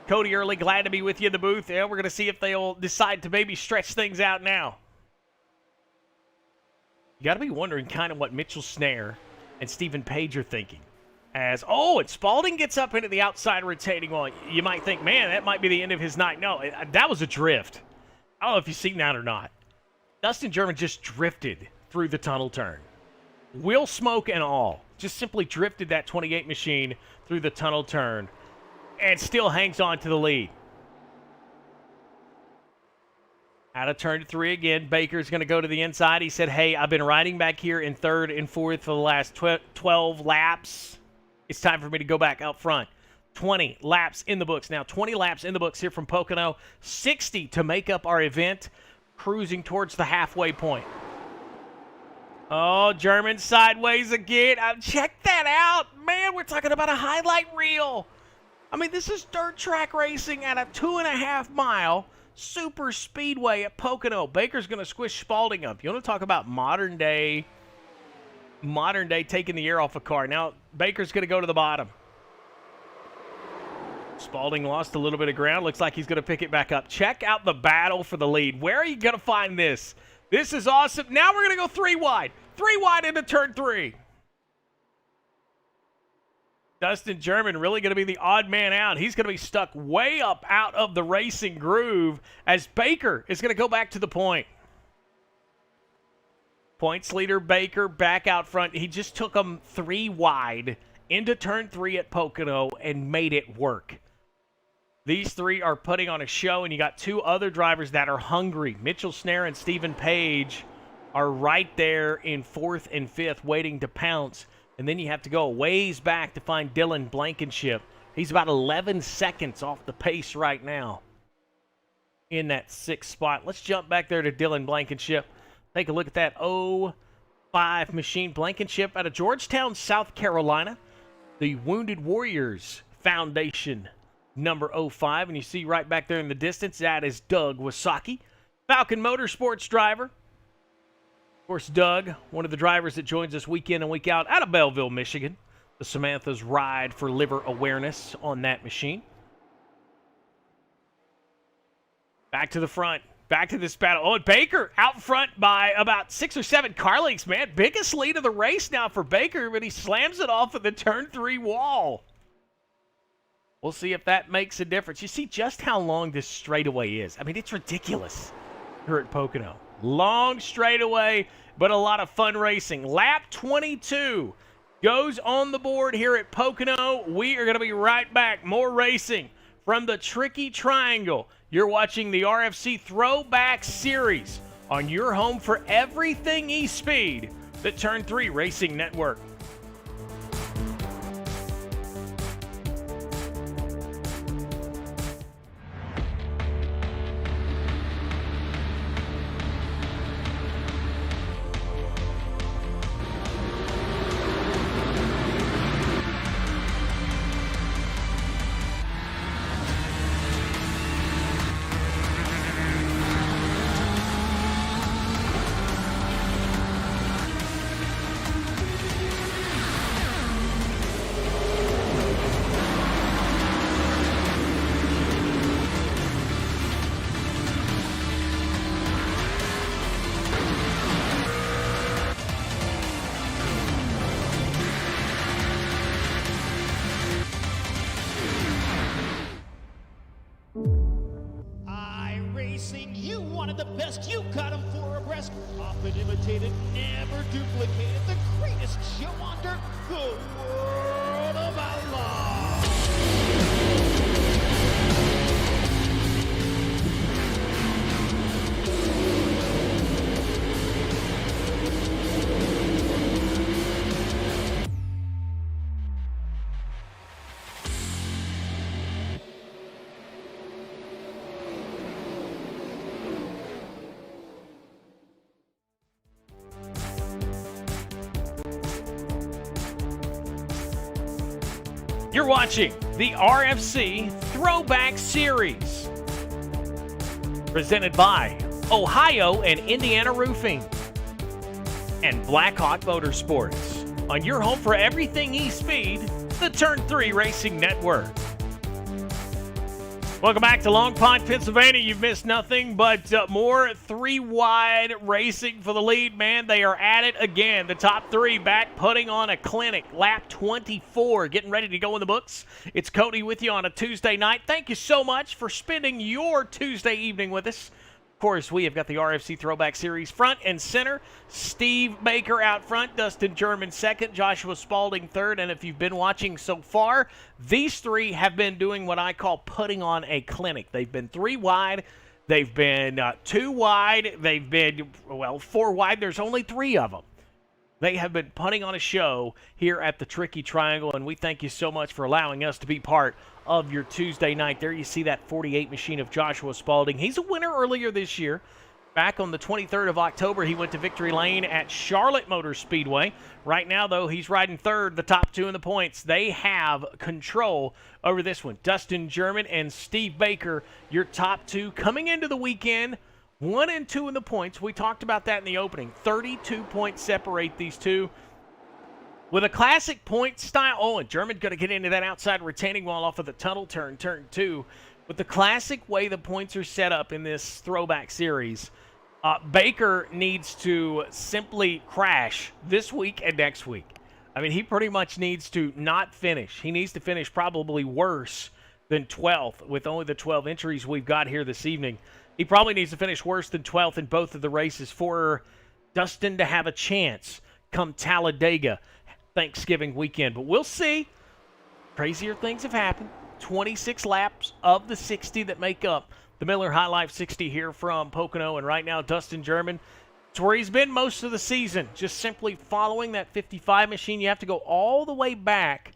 Cody Early, glad to be with you in the booth. Yeah, we're going to see if they'll decide to maybe stretch things out now. You got to be wondering kind of what Mitchell Snare and Stephen Page are thinking. And Spalding gets up into the outside retaining wall. You might think, man, that might be the end of his night. No, that was a drift. I don't know if you've seen that or not. Dustin German just drifted through the tunnel turn. wheel smoke and all. Just simply drifted that 28 machine through the tunnel turn and still hangs on to the lead. Out of turn 3 again. Baker's going to go to the inside. He said, hey, I've been riding back here in 3rd and 4th for the last 12 laps. It's time for me to go back out front. 20 laps in the books. Now 20 laps in the books here from Pocono. 60 to make up our event. Cruising towards the halfway point. Oh, German sideways again. Check that out. Man, we're talking about a highlight reel. I mean, this is dirt track racing at a 2.5 mile super speedway at Pocono. Baker's going to squish Spalding up. You want to talk about modern day taking the air off a car. Now, Baker's going to go to the bottom. Spalding lost a little bit of ground. Looks like he's going to pick it back up. Check out the battle for the lead. Where are you going to find this? This is awesome. Now we're going to go 3 wide. 3 wide into turn 3. Dustin German really going to be the odd man out. He's going to be stuck way up out of the racing groove as Baker is going to go back to the point. Points leader Baker back out front. He just took them 3 wide into turn 3 at Pocono and made it work. These 3 are putting on a show, and you got 2 other drivers that are hungry. Mitchell Snare and Stephen Page are right there in 4th and 5th waiting to pounce. And then you have to go a ways back to find Dylan Blankenship. He's about 11 seconds off the pace right now in that 6th spot. Let's jump back there to Dylan Blankenship. Take a look at that 05 machine. Blankenship out of Georgetown, South Carolina. The Wounded Warriors Foundation number 05. And you see right back there in the distance, that is Doug Wasaki, Falcon Motorsports driver. Of course, Doug, one of the drivers that joins us week in and week out of Belleville, Michigan. The Samantha's ride for liver awareness on that machine. Back to the front. Back to this battle. Oh, and Baker out front by about 6 or 7 car lengths, man. Biggest lead of the race now for Baker, but he slams it off of the turn 3 wall. We'll see if that makes a difference. You see just how long this straightaway is. I mean, it's ridiculous here at Pocono. Long straightaway, but a lot of fun racing. Lap 22 goes on the board here at Pocono. We are going to be right back. More racing from the Tricky Triangle. You're watching the RFC Throwback Series on your home for everything E-Speed, the Turn 3 Racing Network. You wanted the best, you got them 4 abreast. Often imitated, never duplicated. The greatest show on dirt, the World of Outlaws. You're watching the RFC Throwback Series, presented by Ohio and Indiana Roofing and Blackhawk Motorsports, on your home for everything E-Speed, the Turn 3 Racing Network. Welcome back to Long Pond, Pennsylvania. You've missed nothing but more 3-wide racing for the lead, man. They are at it again. The top 3 back putting on a clinic. Lap 24, getting ready to go in the books. It's Cody with you on a Tuesday night. Thank you so much for spending your Tuesday evening with us. course, we have got the RFC Throwback Series front and center. Steve Baker out front, Dustin German second, Joshua Spalding third. And if you've been watching so far, these three have been doing what I call putting on a clinic. They've been 3 wide. They've been 2 wide. They've been, 4 wide. There's only 3 of them. They have been putting on a show here at the Tricky Triangle, and we thank you so much for allowing us to be part of your Tuesday night. There you see that 48 machine of Joshua Spalding. He's a winner earlier this year. Back on the 23rd of October, he went to victory lane at Charlotte Motor Speedway. Right now, though, he's riding third, the top 2 in the points. They have control over this one. Dustin German and Steve Baker, your top 2 coming into the weekend. 1 and 2 in the points. We talked about that in the opening. 32 points separate these two. With a classic point style. Oh, and German going to get into that outside retaining wall off of the tunnel turn 2. With the classic way the points are set up in this throwback series, Baker needs to simply crash this week and next week. I mean, he pretty much needs to not finish. He needs to finish probably worse than 12th with only the 12 entries we've got here this evening. He probably needs to finish worse than 12th in both of the races for Dustin to have a chance come Talladega Thanksgiving weekend. But we'll see. Crazier things have happened. 26 laps of the 60 that make up the Miller High Life 60 here from Pocono. And right now, Dustin German, it's where he's been most of the season, just simply following that 55 machine. You have to go all the way back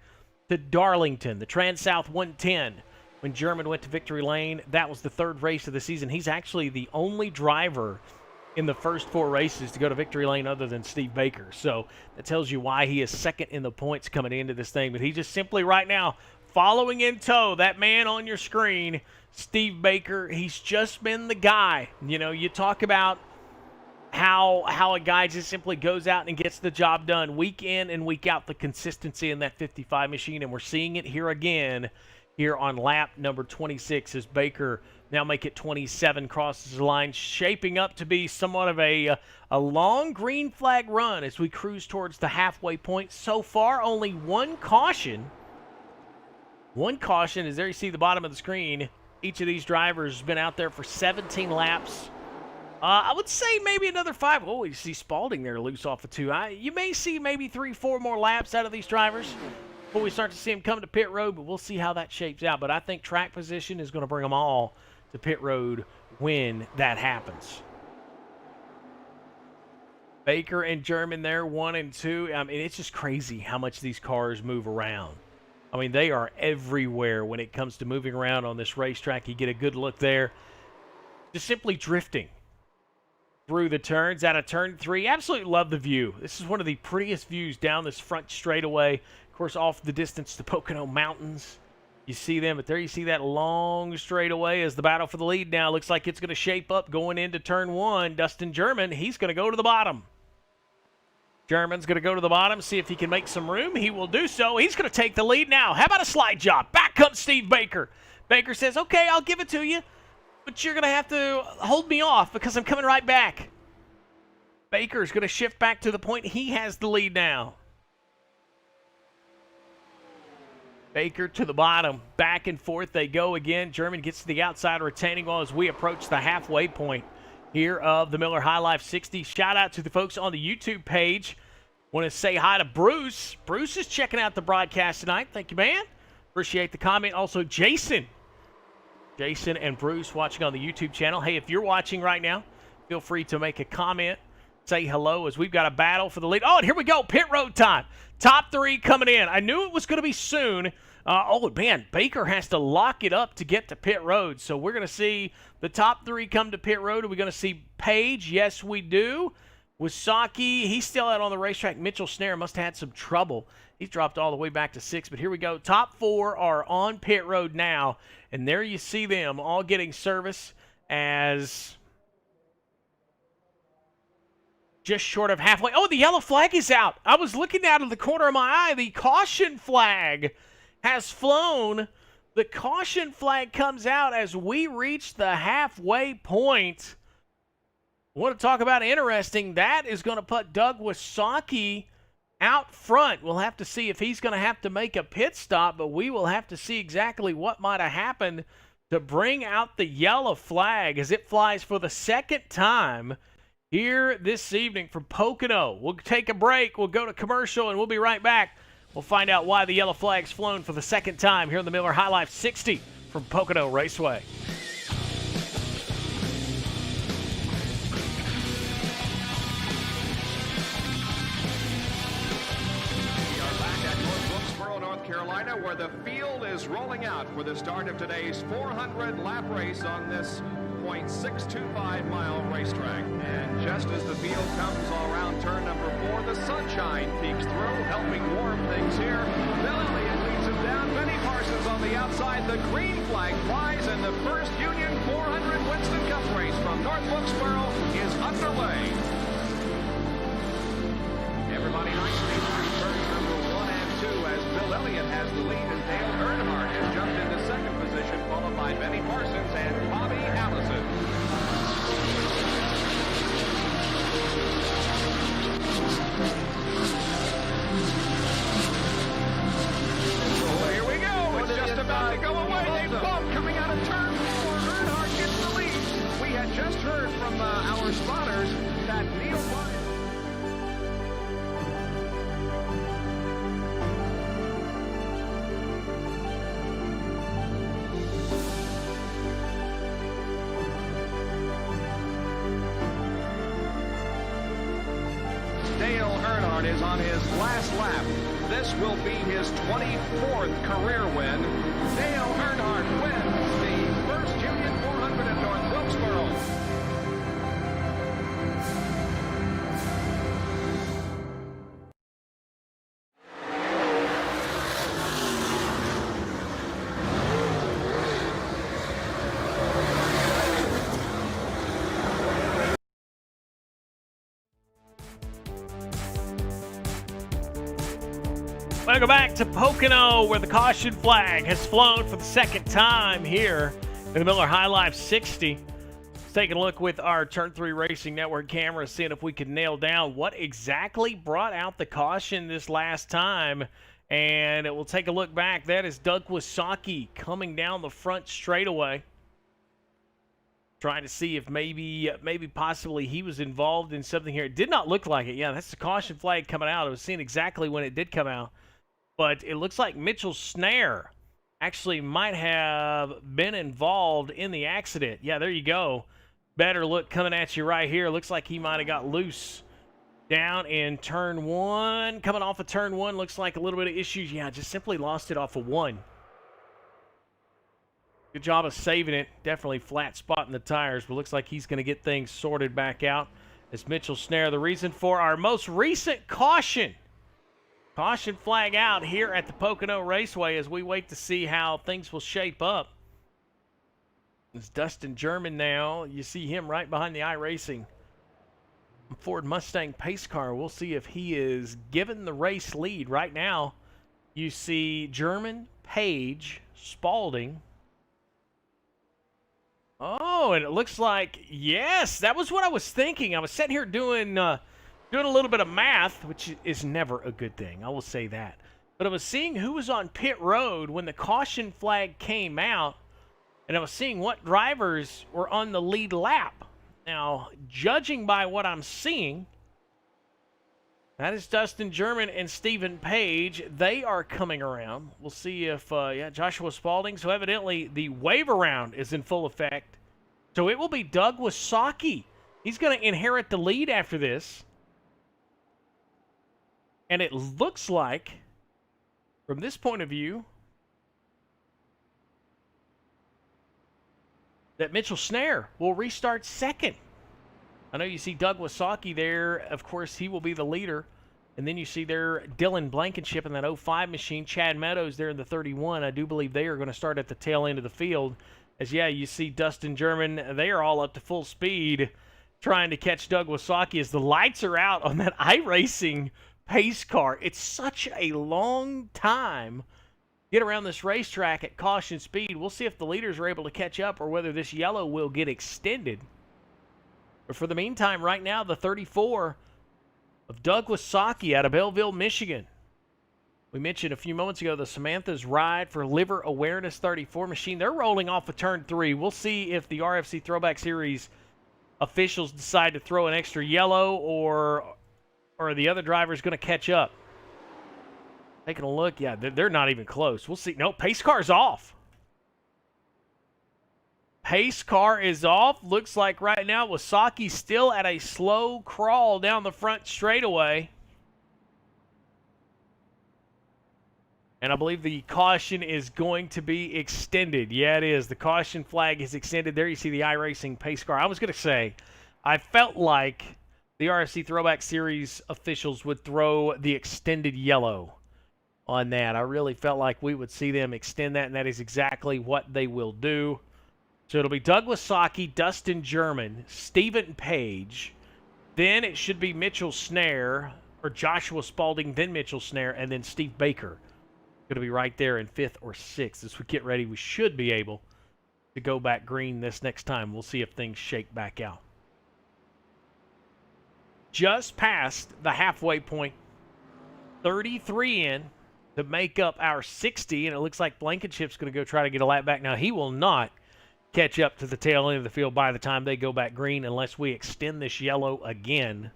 to Darlington, the Trans-South 110. When German went to victory lane, that was the 3rd race of the season. He's actually the only driver in the first 4 races to go to victory lane other than Steve Baker. So that tells you why he is second in the points coming into this thing. But he just simply right now following in tow. That man on your screen, Steve Baker, he's just been the guy. You know, you talk about how a guy just simply goes out and gets the job done week in and week out, the consistency in that 55 machine. And we're seeing it here again here on lap number 26 as Baker now make it 27, crosses the line, shaping up to be somewhat of a long green flag run as we cruise towards the halfway point. So far, only one caution. One caution is there. You see the bottom of the screen. Each of these drivers has been out there for 17 laps. I would say maybe another 5. Oh, you see Spalding there loose off of 2. You may see maybe 3-4 more laps out of these drivers before we start to see them come to pit road, but we'll see how that shapes out. But I think track position is going to bring them all to pit road when that happens. Baker and German there, 1 and 2. I mean, it's just crazy how much these cars move around. I mean, they are everywhere when it comes to moving around on this racetrack. You get a good look there. Just simply drifting through the turns out of turn 3. Absolutely love the view. This is one of the prettiest views down this front straightaway. Of course, off the distance, the Pocono Mountains. You see them, but there you see that long straightaway as the battle for the lead now looks like it's going to shape up going into turn 1. Dustin German, he's going to go to the bottom. German's going to go to the bottom, see if he can make some room. He will do so. He's going to take the lead now. How about a slide job? Back comes Steve Baker. Baker says, okay, I'll give it to you, but you're going to have to hold me off because I'm coming right back. Baker's going to shift back to the point. He has the lead now. Baker to the bottom. Back and forth they go again. German gets to the outside retaining wall as we approach the halfway point here of the Miller High Life 60. Shout out to the folks on the YouTube page. Want to say hi to Bruce. Bruce is checking out the broadcast tonight. Thank you, man. Appreciate the comment. Also, Jason and Bruce watching on the YouTube channel. Hey, if you're watching right now, feel free to make a comment. Say hello as we've got a battle for the lead. Oh, and here we go. Pit road time. Top 3 coming in. I knew it was going to be soon. Oh, man, Baker has to lock it up to get to pit road. So we're going to see the top 3 come to pit road. Are we going to see Page? Yes, we do. Wasaki, he's still out on the racetrack. Mitchell Snare must have had some trouble. He's dropped all the way back to 6. But here we go. Top 4 are on pit road now. And there you see them all getting service as just short of halfway. Oh, the yellow flag is out. I was looking out of the corner of my eye. The caution flag has flown. The caution flag comes out as we reach the halfway point. I want to talk about interesting. That is going to put Doug Wasaki out front. We'll have to see if he's going to have to make a pit stop, but we will have to see exactly what might have happened to bring out the yellow flag as it flies for the second time here this evening from Pocono. We'll take a break. We'll go to commercial, and we'll be right back. We'll find out why the yellow flag's flown for the second time here in the Miller High Life 60 from Pocono Raceway. Carolina, where the field is rolling out for the start of today's 400-lap race on this 0.625-mile racetrack. And just as the field comes all around turn number 4, the sunshine peeks through, helping warm things here. Bill Elliott leads him down. Benny Parsons on the outside. The green flag flies, and the first Union 400 Winston Cup race from North Wilkesboro is underway. Everybody nicely through turns number 1 and 2 as Bill Elliott has the lead, and Dale Earnhardt has jumped into second position, followed by Benny Parsons and Bobby Allison. So here we go. It's just about to go away. They bump coming out of turn 4. Earnhardt gets the lead. We had just heard from our spotters that Neil Bryant. Dale Earnhardt is on his last lap. This will be his 24th career win. Dale Earnhardt wins the first Union 400 at North Wilkesboro. Welcome back to Pocono, where the caution flag has flown for the second time here in the Miller High Life 60. Let's take a look with our Turn 3 Racing Network camera, seeing if we can nail down what exactly brought out the caution this last time. And we'll take a look back. That is Doug Wasaki coming down the front straightaway, trying to see if maybe possibly he was involved in something here. It did not look like it. Yeah, that's the caution flag coming out. I was seeing exactly when it did come out. But it looks like Mitchell Snare actually might have been involved in the accident. Yeah, there you go. Better look coming at you right here. Looks like he might have got loose down in turn 1. Coming off of turn 1, looks like a little bit of issues. Yeah, just simply lost it off of 1. Good job of saving it. Definitely flat spot in the tires, but looks like he's going to get things sorted back out as Mitchell Snare, the reason for our most recent caution. Caution flag out here at the Pocono Raceway as we wait to see how things will shape up. It's Dustin German now. You see him right behind the iRacing Ford Mustang pace car. We'll see if he is given the race lead. Right now, you see German, Page, Spalding. Oh, and it looks like, yes, that was what I was thinking. I was sitting here doing a little bit of math, which is never a good thing. I will say that. But I was seeing who was on pit road when the caution flag came out, and I was seeing what drivers were on the lead lap. Now, judging by what I'm seeing, that is Dustin German and Stephen Page. They are coming around. We'll see if, Joshua Spalding. So evidently the wave around is in full effect. So it will be Doug Wasaki. He's going to inherit the lead after this. And it looks like, from this point of view, that Mitchell Snare will restart second. I know you see Doug Wasaki there. Of course, he will be the leader. And then you see there Dylan Blankenship in that 05 machine. Chad Meadows there in the 31. I do believe they are going to start at the tail end of the field. As, you see Dustin German. They are all up to full speed trying to catch Doug Wasaki as the lights are out on that iRacing pace car. It's such a long time get around this racetrack at caution speed. We'll see if the leaders are able to catch up or whether this yellow will get extended. But for the meantime, right now, the 34 of Doug Wasaki out of Belleville, Michigan. We mentioned a few moments ago the Samantha's Ride for Liver Awareness 34 machine. They're rolling off of turn 3. We'll see if the RFC Throwback Series officials decide to throw an extra yellow or the other driver's going to catch up. Taking a look, yeah, they're not even close. We'll see. No, pace car's off. Pace car is off. Looks like right now Wasaki's still at a slow crawl down the front straightaway. And I believe the caution is going to be extended. Yeah, it is. The caution flag is extended. There you see the iRacing pace car. I was going to say, I felt like the RFC Throwback Series officials would throw the extended yellow on that. I really felt like we would see them extend that, and that is exactly what they will do. So it'll be Douglas Saki, Dustin German, Stephen Page. Then it should be Mitchell Snare, or Joshua Spalding, then Mitchell Snare, and then Steve Baker. Going to be right there in 5th or 6th. As we get ready, we should be able to go back green this next time. We'll see if things shake back out. Just past the halfway point, 33 in to make up our 60, and it looks like Blankenship's going to go try to get a lap back. Now, he will not catch up to the tail end of the field by the time they go back green unless we extend this yellow again.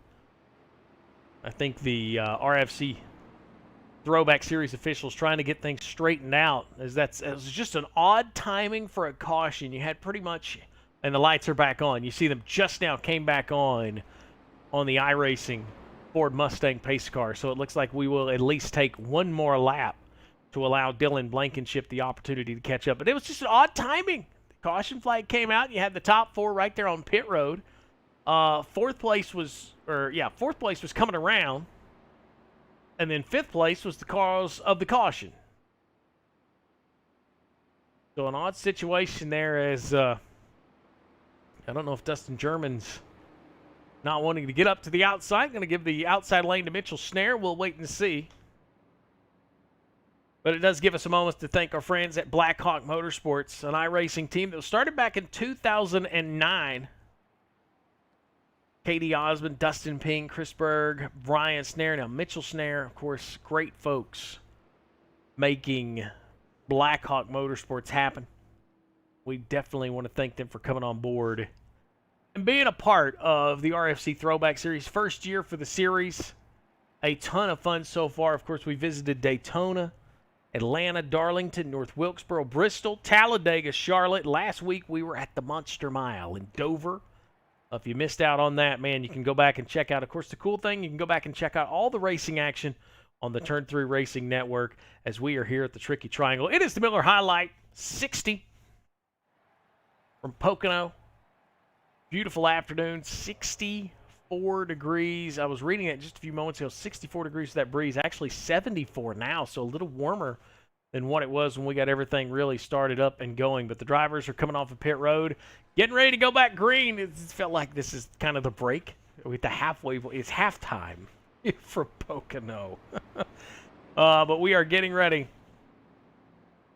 I think the RFC Throwback Series officials trying to get things straightened out, as it was just an odd timing for a caution. You had pretty much, and the lights are back on. You see them just now came back on the iRacing Ford Mustang pace car. So it looks like we will at least take one more lap to allow Dylan Blankenship the opportunity to catch up. But it was just an odd timing. The caution flag came out. You had the top 4 right there on pit road. Fourth place was coming around. And then 5th place was the cause of the caution. So an odd situation there, as I don't know if Dustin German's not wanting to get up to the outside. Going to give the outside lane to Mitchell Snare. We'll wait and see. But it does give us a moment to thank our friends at Blackhawk Motorsports, an iRacing team that was started back in 2009. Katie Osmond, Dustin Ping, Chris Berg, Brian Snare. Now, Mitchell Snare, of course, great folks making Blackhawk Motorsports happen. We definitely want to thank them for coming on board and being a part of the RFC Throwback Series. First year for the series. A ton of fun so far. Of course, we visited Daytona, Atlanta, Darlington, North Wilkesboro, Bristol, Talladega, Charlotte. Last week, we were at the Monster Mile in Dover. If you missed out on that, man, you can go back and check out. Of course, the cool thing, you can go back and check out all the racing action on the Turn 3 Racing Network as we are here at the Tricky Triangle. It is the Miller Highlight 60 from Pocono. Beautiful afternoon, 64 degrees. I was reading it just a few moments ago, 64 degrees with that breeze. Actually 74 now, so a little warmer than what it was when we got everything really started up and going. But the drivers are coming off of pit road, getting ready to go back green. It felt like this is kind of the break. With the halfway, it's halftime for Pocono. But we are getting ready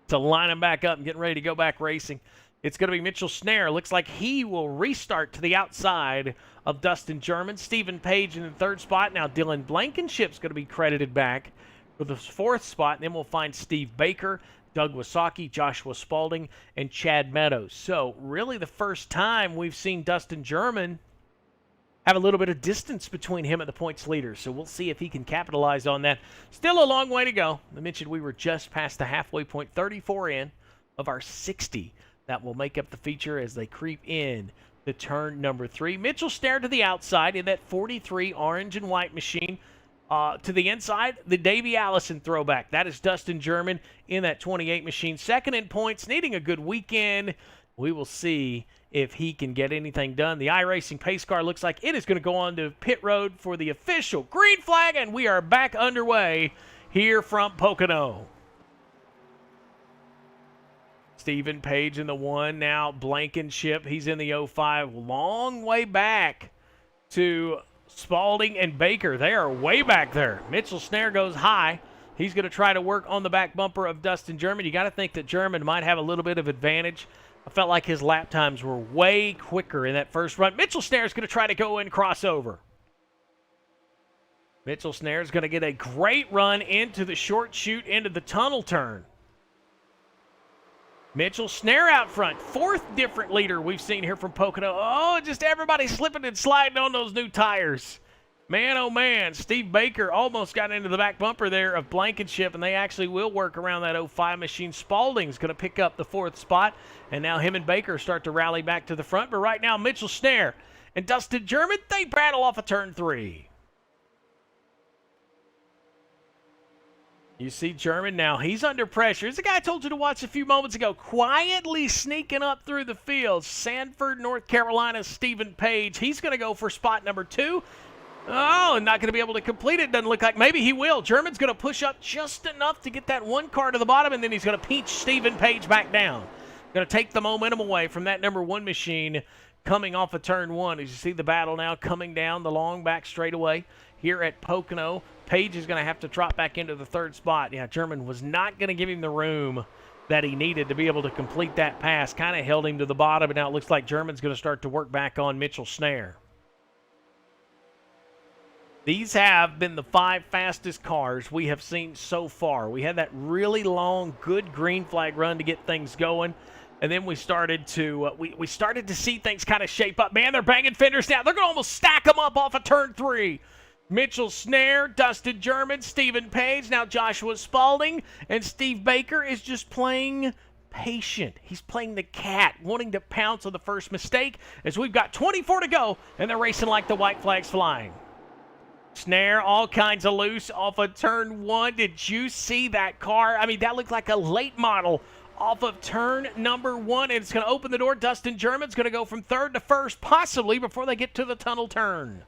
to line them back up and getting ready to go back racing. It's going to be Mitchell Snare. Looks like he will restart to the outside of Dustin German. Stephen Page in the 3rd spot. Now Dylan Blankenship's going to be credited back for the 4th spot. And then we'll find Steve Baker, Doug Wasaki, Joshua Spalding, and Chad Meadows. So really the first time we've seen Dustin German have a little bit of distance between him and the points leader. So we'll see if he can capitalize on that. Still a long way to go. I mentioned we were just past the halfway point, 34 in of our 60. That will make up the feature as they creep in the turn number 3. Mitchell Snare to the outside in that 43 orange and white machine. To the inside, the Davey Allison throwback. That is Dustin German in that 28 machine. Second in points, needing a good weekend. We will see if he can get anything done. The iRacing pace car looks like it is going to go on to pit road for the official green flag, and we are back underway here from Pocono. Stephen Page in the 1. Now Blankenship, he's in the 05. Long way back to Spalding and Baker. They are way back there. Mitchell Snare goes high. He's going to try to work on the back bumper of Dustin German. You got to think that German might have a little bit of advantage. I felt like his lap times were way quicker in that first run. Mitchell Snare is going to try to go and cross over. Mitchell Snare is going to get a great run into the short chute into the tunnel turn. Mitchell Snare out front. Fourth different leader we've seen here from Pocono. Oh, just everybody slipping and sliding on those new tires. Man, oh man, Steve Baker almost got into the back bumper there of Blankenship, and they actually will work around that 05 machine. Spalding's going to pick up the 4th spot, and now him and Baker start to rally back to the front. But right now, Mitchell Snare and Dustin German, they battle off of turn 3. You see German now, he's under pressure. It's the guy I told you to watch a few moments ago, quietly sneaking up through the field. Sanford, North Carolina, Stephen Page. He's going to go for spot number 2. Oh, not going to be able to complete it. Doesn't look like. Maybe he will. German's going to push up just enough to get that one car to the bottom, and then he's going to pinch Stephen Page back down. Going to take the momentum away from that number 1 machine coming off of turn 1. As you see the battle now coming down the long back straightaway here at Pocono. Page is going to have to drop back into the 3rd spot. Yeah, German was not going to give him the room that he needed to be able to complete that pass. Kind of held him to the bottom, and now it looks like German's going to start to work back on Mitchell Snare. These have been the 5 fastest cars we have seen so far. We had that really long, good green flag run to get things going, and then we started to we started to see things kind of shape up. Man, they're banging fenders now. They're going to almost stack them up off of turn 3. Mitchell Snare, Dustin German, Stephen Page, now Joshua Spalding, and Steve Baker is just playing patient. He's playing the cat, wanting to pounce on the first mistake, as we've got 24 to go, and they're racing like the white flag's flying. Snare, all kinds of loose off of turn 1. Did you see that car? I mean, that looked like a late model off of turn number 1, and it's going to open the door. Dustin German's going to go from 3rd to 1st, possibly before they get to the tunnel turn.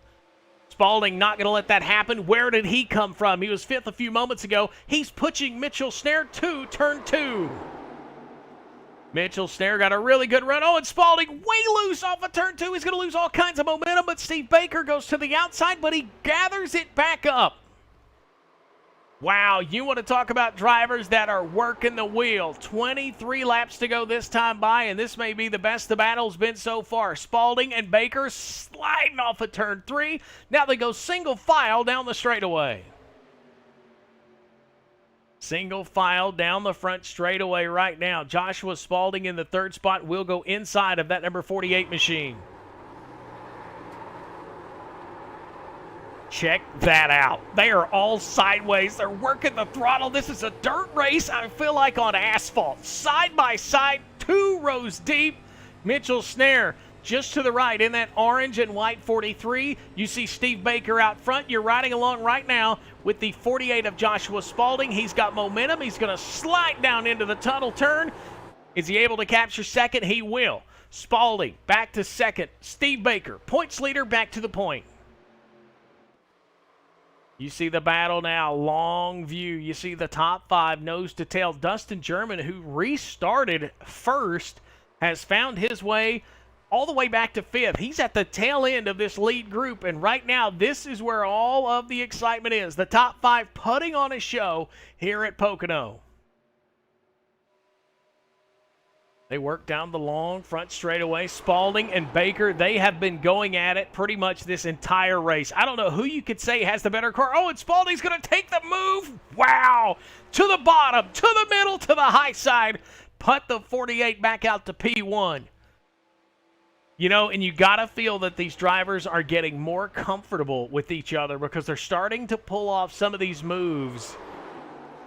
Spalding not going to let that happen. Where did he come from? He was 5th a few moments ago. He's pushing Mitchell Snare to turn 2. Mitchell Snare got a really good run. Oh, and Spalding way loose off of turn 2. He's going to lose all kinds of momentum, but Steve Baker goes to the outside, but he gathers it back up. Wow, you want to talk about drivers that are working the wheel. 23 laps to go this time by, and this may be the best the battle's been so far. Spalding and Baker sliding off of turn 3. Now they go single file down the straightaway. Single file down the front straightaway right now. Joshua Spalding in the 3rd spot will go inside of that number 48 machine. Check that out. They are all sideways. They're working the throttle. This is a dirt race, I feel like, on asphalt. Side by side, 2 rows deep. Mitchell Snare just to the right in that orange and white 43. You see Steve Baker out front. You're riding along right now with the 48 of Joshua Spalding. He's got momentum. He's going to slide down into the tunnel turn. Is he able to capture 2nd? He will. Spalding back to 2nd. Steve Baker, points leader, back to the point. You see the battle now, long view. You see the top 5 nose to tail. Dustin German, who restarted 1st, has found his way all the way back to 5th. He's at the tail end of this lead group, and right now this is where all of the excitement is. The top 5 putting on a show here at Pocono. They work down the long front straightaway. Spalding and Baker, they have been going at it pretty much this entire race. I don't know who you could say has the better car. Oh, and Spalding's going to take the move. Wow. To the bottom, to the middle, to the high side. Put the 48 back out to P1. You know, and you got to feel that these drivers are getting more comfortable with each other because they're starting to pull off some of these moves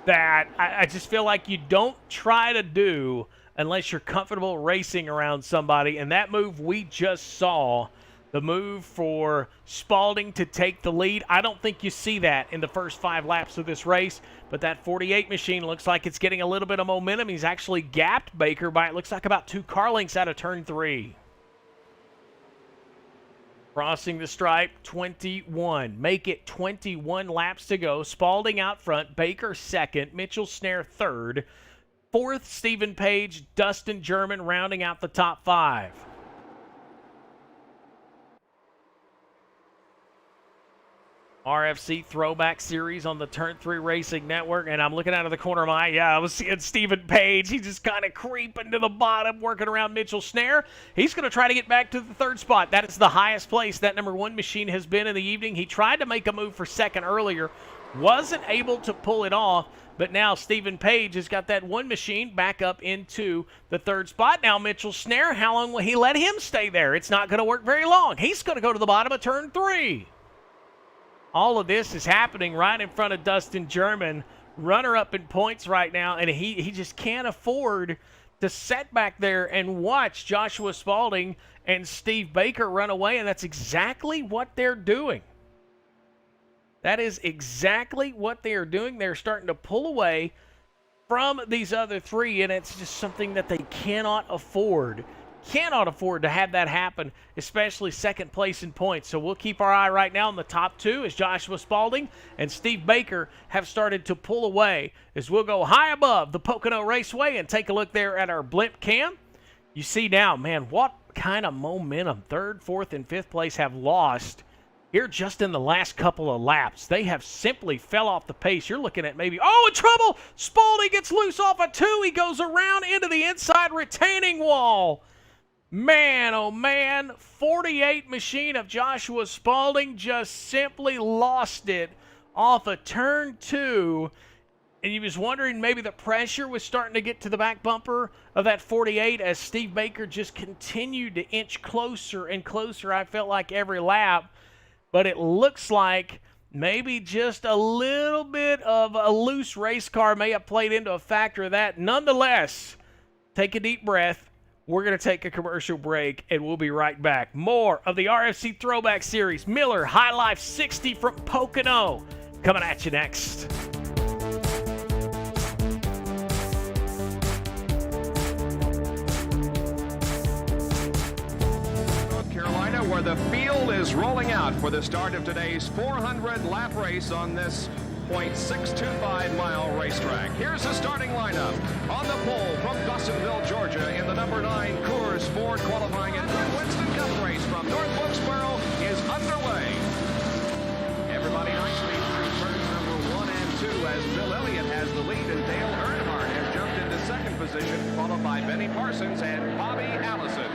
that I just feel like you don't try to do unless you're comfortable racing around somebody. And that move we just saw, the move for Spalding to take the lead, I don't think you see that in the first 5 laps of this race. But that 48 machine looks like it's getting a little bit of momentum. He's actually gapped Baker by, it looks like, about 2 car lengths out of turn 3. Crossing the stripe, 21. Make it 21 laps to go. Spalding out front, Baker 2nd, Mitchell Snare 3rd. 4th, Stephen Page, Dustin German rounding out the top 5. RFC Throwback series on the Turn 3 Racing Network, and I'm looking out of the corner of my eye. Yeah, I was seeing Stephen Page. He's just kind of creeping to the bottom, working around Mitchell Snare. He's going to try to get back to the third spot. That is the highest place that number 1 machine has been in the evening. He tried to make a move for second earlier, wasn't able to pull it off, but now Stephen Page has got that 1 machine back up into the third spot. Now Mitchell Snare, how long will he let him stay there? It's not going to work very long. He's going to go to the bottom of turn 3. All of this is happening right in front of Dustin German, runner-up in points right now, and he just can't afford to set back there and watch Joshua Spalding and Steve Baker run away, and that's exactly what they're doing. That is exactly what they are doing. They're starting to pull away from these other 3, and it's just something that they cannot afford. Cannot afford to have that happen, especially second place in points. So we'll keep our eye right now on the top 2 as Joshua Spalding and Steve Baker have started to pull away, as we'll go high above the Pocono Raceway and take a look there at our blimp cam. You see now, man, what kind of momentum 3rd, 4th, and 5th place have lost here just in the last couple of laps. They have simply fell off the pace. You're looking at maybe, oh, in trouble! Spalding gets loose off a 2. He goes around into the inside retaining wall. Man, oh man, 48 machine of Joshua Spalding just simply lost it off of turn 2. And you was wondering maybe the pressure was starting to get to the back bumper of that 48 as Steve Baker just continued to inch closer and closer, I felt like, every lap. But it looks like maybe just a little bit of a loose race car may have played into a factor of that. Nonetheless, take a deep breath. We're going to take a commercial break, and we'll be right back. More of the RFC Throwback Series, Miller High Life 60 from Pocono, coming at you next. North Carolina, where the field is rolling out for the start of today's 400-lap race on this .625-mile racetrack. Here's the starting lineup. On the pole from Dawsonville, Georgia, in the number 9 Coors Ford qualifying and Winston Cup race from North Wilkesboro is underway. Everybody nicely through turns number 1 and 2 as Bill Elliott has the lead and Dale Earnhardt has jumped into second position, followed by Benny Parsons and Bobby Allison.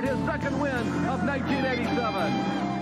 His second win of 1987.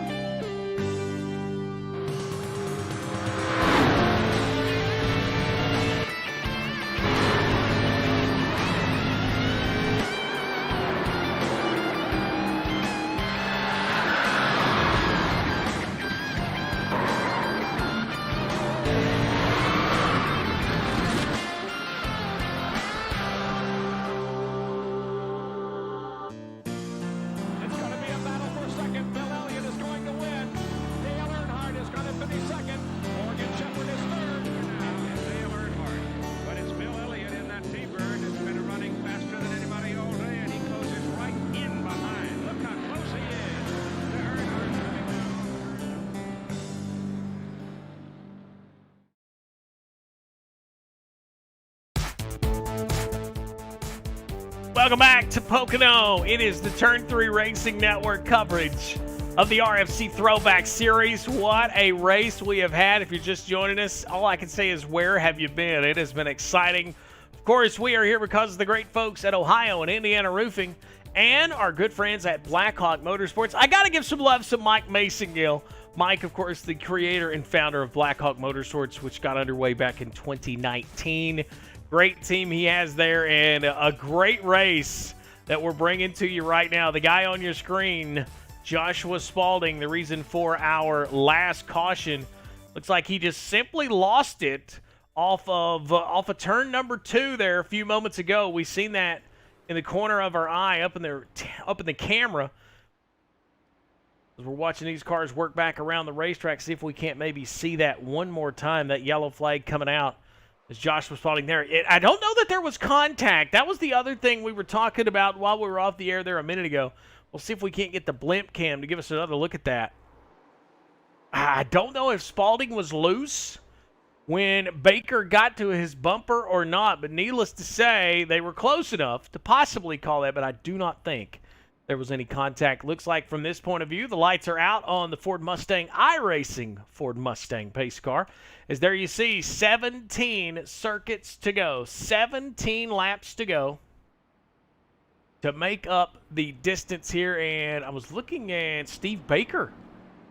Welcome back to Pocono. It is the Turn 3 Racing Network coverage of the RFC Throwback Series. What a race we have had. If you're just joining us, all I can say is, where have you been? It has been exciting. Of course, we are here because of the great folks at Ohio and Indiana Roofing and our good friends at Blackhawk Motorsports. I got to give some love to Mike Mason-Gill. Mike, of course, the creator and founder of Blackhawk Motorsports, which got underway back in 2019. Great team he has there, and a great race that we're bringing to you right now. The guy on your screen, Joshua Spalding, the reason for our last caution. Looks like he just simply lost it off of turn number 2 there a few moments ago. We seen that in the corner of our eye up in the camera. As we're watching these cars work back around the racetrack, see if we can't maybe see that one more time, that yellow flag coming out as Josh was spotting there. I don't know that there was contact. That was the other thing we were talking about while we were off the air there a minute ago. We'll see if we can't get the blimp cam to give us another look at that. I don't know if Spalding was loose when Baker got to his bumper or not, but needless to say, they were close enough to possibly call that, but I do not think there was any contact. Looks like from this point of view, the lights are out on the Ford Mustang iRacing Ford Mustang pace car. As there you see, 17 circuits to go, 17 laps to go to make up the distance here. And I was looking at Steve Baker.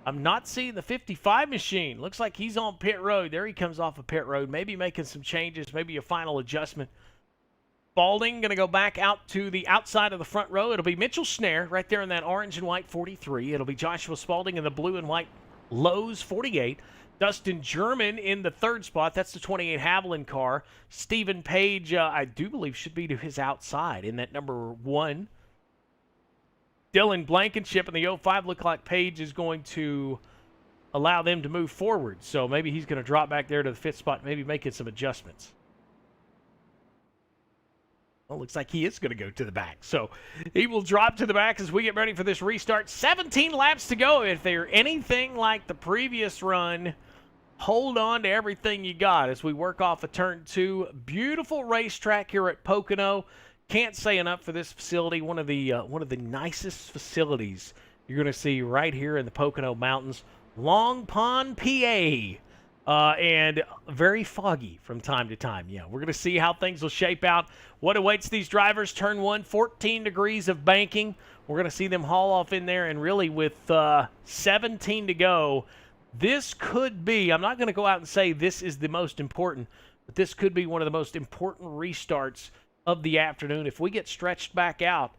I'm not seeing the 55 machine. Looks like he's on pit road. There he comes off of pit road, maybe making some changes, maybe a final adjustment. Spalding going to go back out to the outside of the front row. It'll be Mitchell Snare right there in that orange and white 43. It'll be Joshua Spalding in the blue and white Lowe's 48. Dustin German in the 3rd spot. That's the 28 Haviland car. Stephen Page, I do believe, should be to his outside in that number 1. Dylan Blankenship in the 05. Look like Page is going to allow them to move forward. So maybe he's going to drop back there to the 5th spot, maybe making some adjustments. Well, looks like he is going to go to the back. So he will drop to the back as we get ready for this restart. 17 laps to go. If they're anything like the previous run, hold on to everything you got as we work off of turn 2. Beautiful racetrack here at Pocono. Can't say enough for this facility. One of the nicest facilities you're going to see right here in the Pocono Mountains. Long Pond, PA. And very foggy from time to time. Yeah, we're going to see how things will shape out. What awaits these drivers? Turn 1, 14 degrees of banking. We're going to see them haul off in there. And really with 17 to go, this could be, I'm not going to go out and say this is the most important, but this could be one of the most important restarts of the afternoon. If we get stretched back out,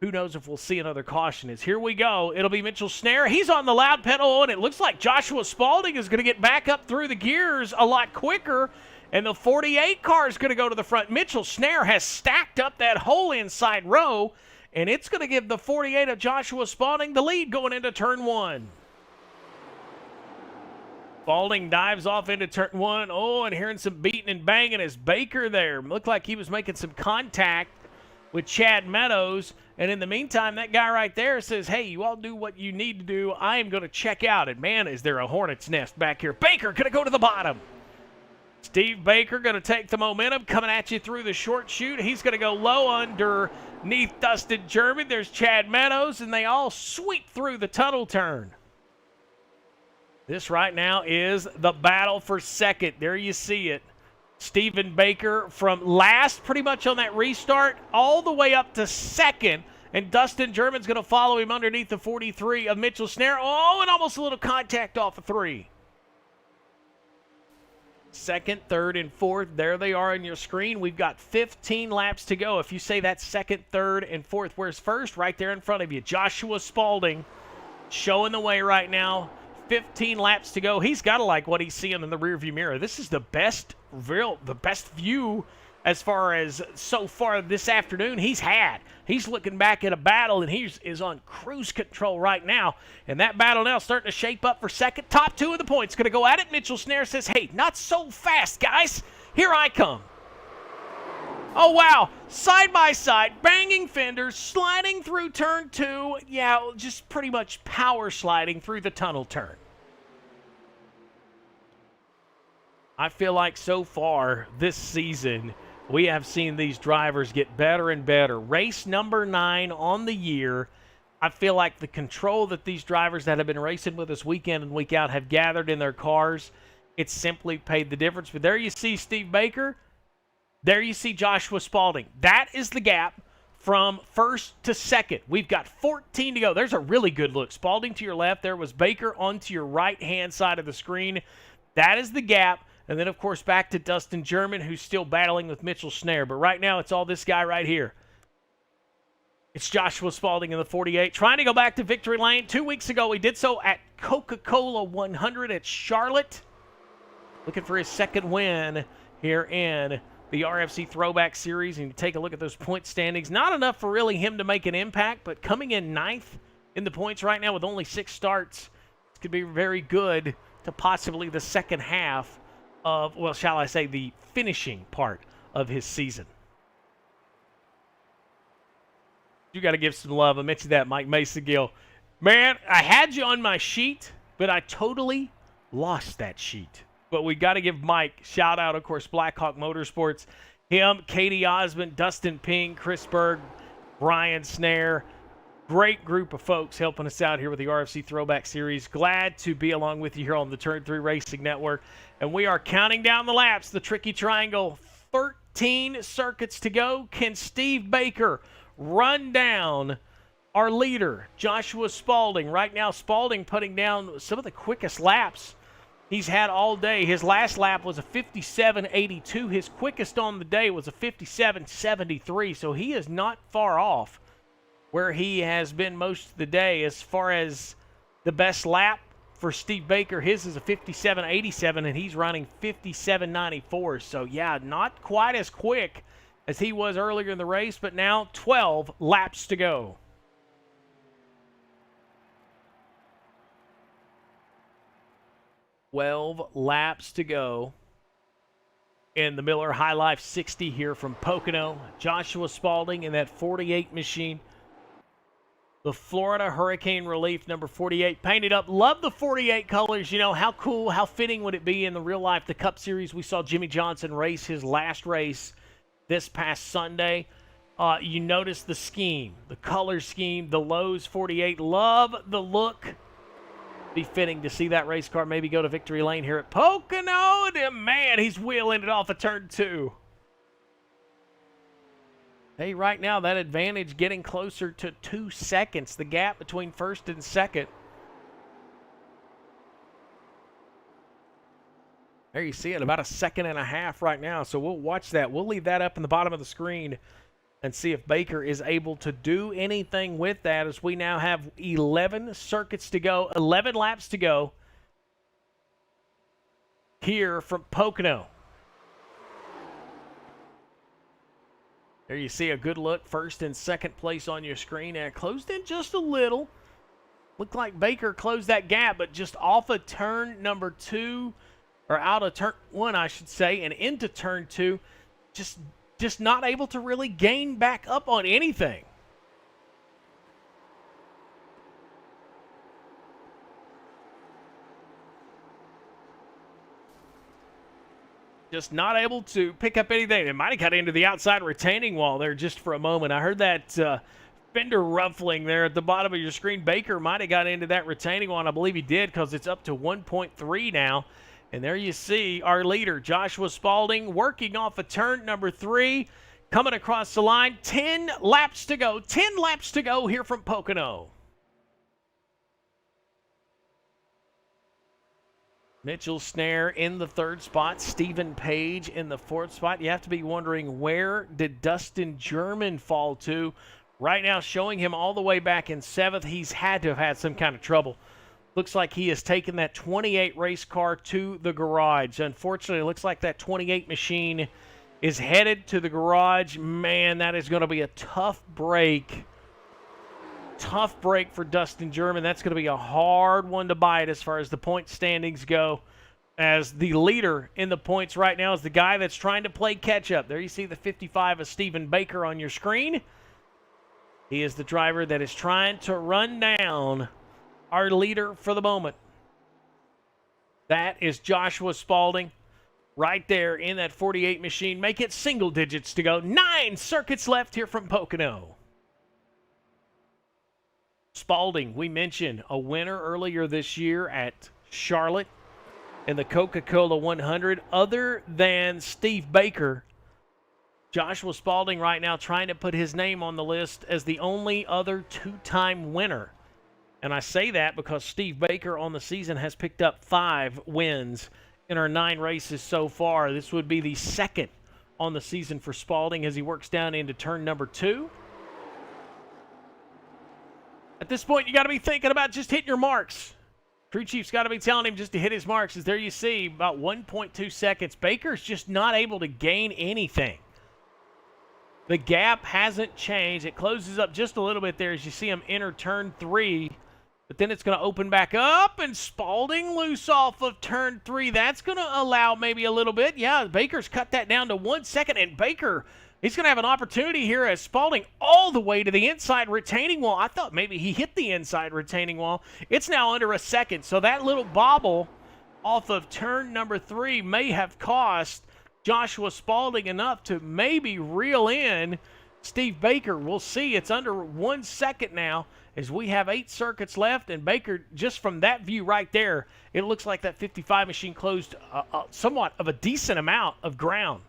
who knows if we'll see another caution. As here we go. It'll be Mitchell Snare. He's on the loud pedal, and it looks like Joshua Spalding is going to get back up through the gears a lot quicker, and the 48 car is going to go to the front. Mitchell Snare has stacked up that whole inside row, and it's going to give the 48 of Joshua Spalding the lead going into turn 1. Spalding dives off into turn 1. Oh, and hearing some beating and banging as Baker there. Looked like he was making some contact with Chad Meadows. And in the meantime, that guy right there says, hey, you all do what you need to do. I am going to check out. And, man, is there a hornet's nest back here. Baker going to go to the bottom. Steve Baker going to take the momentum, coming at you through the short chute. He's going to go low underneath Dustin German. There's Chad Meadows, and they all sweep through the tunnel turn. This right now is the battle for second. There you see it. Stephen Baker from last pretty much on that restart all the way up to second. And Dustin German's going to follow him underneath the 43 of Mitchell Snare. Oh, and almost a little contact off of 3. Second, third, and fourth. There they are on your screen. We've got 15 laps to go. If you say that's second, third, and fourth, where's first? Right there in front of you. Joshua Spalding showing the way right now. 15 laps to go. He's got to like what he's seeing in the rearview mirror. This is the best view as far as so far this afternoon he's had. He's looking back at a battle, and he is on cruise control right now. And that battle now starting to shape up for second. Top 2 of the points going to go at it. Mitchell Snare says, hey, not so fast, guys. Here I come. Oh, wow. Side by side, banging fenders, sliding through turn 2. Yeah, just pretty much power sliding through the tunnel turn. I feel like so far this season, we have seen these drivers get better and better. Race number 9 on the year. I feel like the control that these drivers that have been racing with us week in and week out have gathered in their cars, it's simply paid the difference. But there you see Steve Baker. There you see Joshua Spalding. That is the gap from first to second. We've got 14 to go. There's a really good look. Spalding to your left. There was Baker onto your right-hand side of the screen. That is the gap. And then, of course, back to Dustin German, who's still battling with Mitchell Snare. But right now, it's all this guy right here. It's Joshua Spalding in the 48, trying to go back to victory lane. 2 weeks ago, he did so at Coca-Cola 100 at Charlotte. looking for his second win here in the RFC Throwback Series. And you take a look at those point standings. Not enough for really him to make an impact, but coming in 9th in the points right now with only 6 starts, this could be very good to possibly the second half of, well, shall I say, the finishing part of his season. You got to give some love. I mentioned that, Mike Mason-Gill. Man, I had you on my sheet, but I totally lost that sheet. But we got to give Mike shout out, of course, Blackhawk Motorsports. Him, Katie Osmond, Dustin Ping, Chris Berg, Brian Snare. Great group of folks helping us out here with the RFC Throwback Series. Glad to be along with you here on the Turn 3 Racing Network. And we are counting down the laps. The Tricky Triangle, 13 circuits to go. Can Steve Baker run down our leader, Joshua Spalding? Right now, Spalding putting down some of the quickest laps he's had all day. His last lap was a 57.82. His quickest on the day was a 57.73. So he is not far off where he has been most of the day. As far as the best lap for Steve Baker, his is a 57.87, and he's running 57.94. So, yeah, not quite as quick as he was earlier in the race, but now 12 laps to go. Laps to go in the Miller High Life 60 here from Pocono. Joshua Spalding in that 48 machine. The Florida Hurricane Relief number 48 painted up. Love the 48 colors. You know, how cool, how fitting would it be in the real life, the Cup Series? We saw Jimmy Johnson race his last race this past Sunday. You notice the scheme, the color scheme, the Lowe's 48. Love the look. Be fitting to see that race car maybe go to victory lane here at Pocono. And man, he's wheeling it off of turn 2. Hey, right now that advantage getting closer to 2 seconds. The gap between first and second. There you see it, about a second and a half right now. So we'll watch that. We'll leave that up in the bottom of the screen and see if Baker is able to do anything with that, as we now have 11 circuits to go, 11 laps to go here from Pocono. There you see a good look, first and second place on your screen. And closed in just a little. Looked like Baker closed that gap, but just off of turn number 2, or out of turn 1, I should say, and into turn 2, just not able to really gain back up on anything. Just not able to pick up anything. It might have got into the outside retaining wall there just for a moment. I heard that fender ruffling there at the bottom of your screen. Baker might have got into that retaining wall, and I believe he did, because it's up to 1.3 now. And there you see our leader, Joshua Spalding, working off of turn number 3, coming across the line. 10 laps to go. 10 laps to go here from Pocono. Mitchell Snare in the 3rd spot. Stephen Page in the 4th spot. You have to be wondering, where did Dustin German fall to? Right now, showing him all the way back in 7th. He's had to have had some kind of trouble. Looks like he has taken that 28 race car to the garage. Unfortunately, it looks like that 28 machine is headed to the garage. Man, that is going to be a tough break. Tough break for Dustin German. That's going to be a hard one to bite as far as the point standings go, as the leader in the points right now is the guy that's trying to play catch-up. There you see the 55 of Stephen Baker on your screen. He is the driver that is trying to run down our leader for the moment. That is Joshua Spalding right there in that 48 machine. Make it single digits to go. 9 circuits left here from Pocono. Spalding, we mentioned, a winner earlier this year at Charlotte in the Coca-Cola 100. Other than Steve Baker, Joshua Spalding right now trying to put his name on the list as the only other 2-time winner. And I say that because Steve Baker on the season has picked up 5 wins in our 9 races so far. This would be the 2nd on the season for Spalding as he works down into turn number 2. At this point, you got to be thinking about just hitting your marks. Crew chief's got to be telling him just to hit his marks, as there you see, about 1.2 seconds. Baker's just not able to gain anything. The gap hasn't changed. It closes up just a little bit there as you see him enter turn 3. But then it's going to open back up, and Spalding loose off of turn 3. That's going to allow maybe a little bit. Yeah, Baker's cut that down to 1 second, and Baker, he's going to have an opportunity here as Spalding all the way to the inside retaining wall. I thought maybe he hit the inside retaining wall. It's now under a second, so that little bobble off of turn number 3 may have cost Joshua Spalding enough to maybe reel in Steve Baker. We'll see. It's under 1 second now as we have 8 circuits left, and Baker, just from that view right there, it looks like that 55 machine closed somewhat of a decent amount of ground.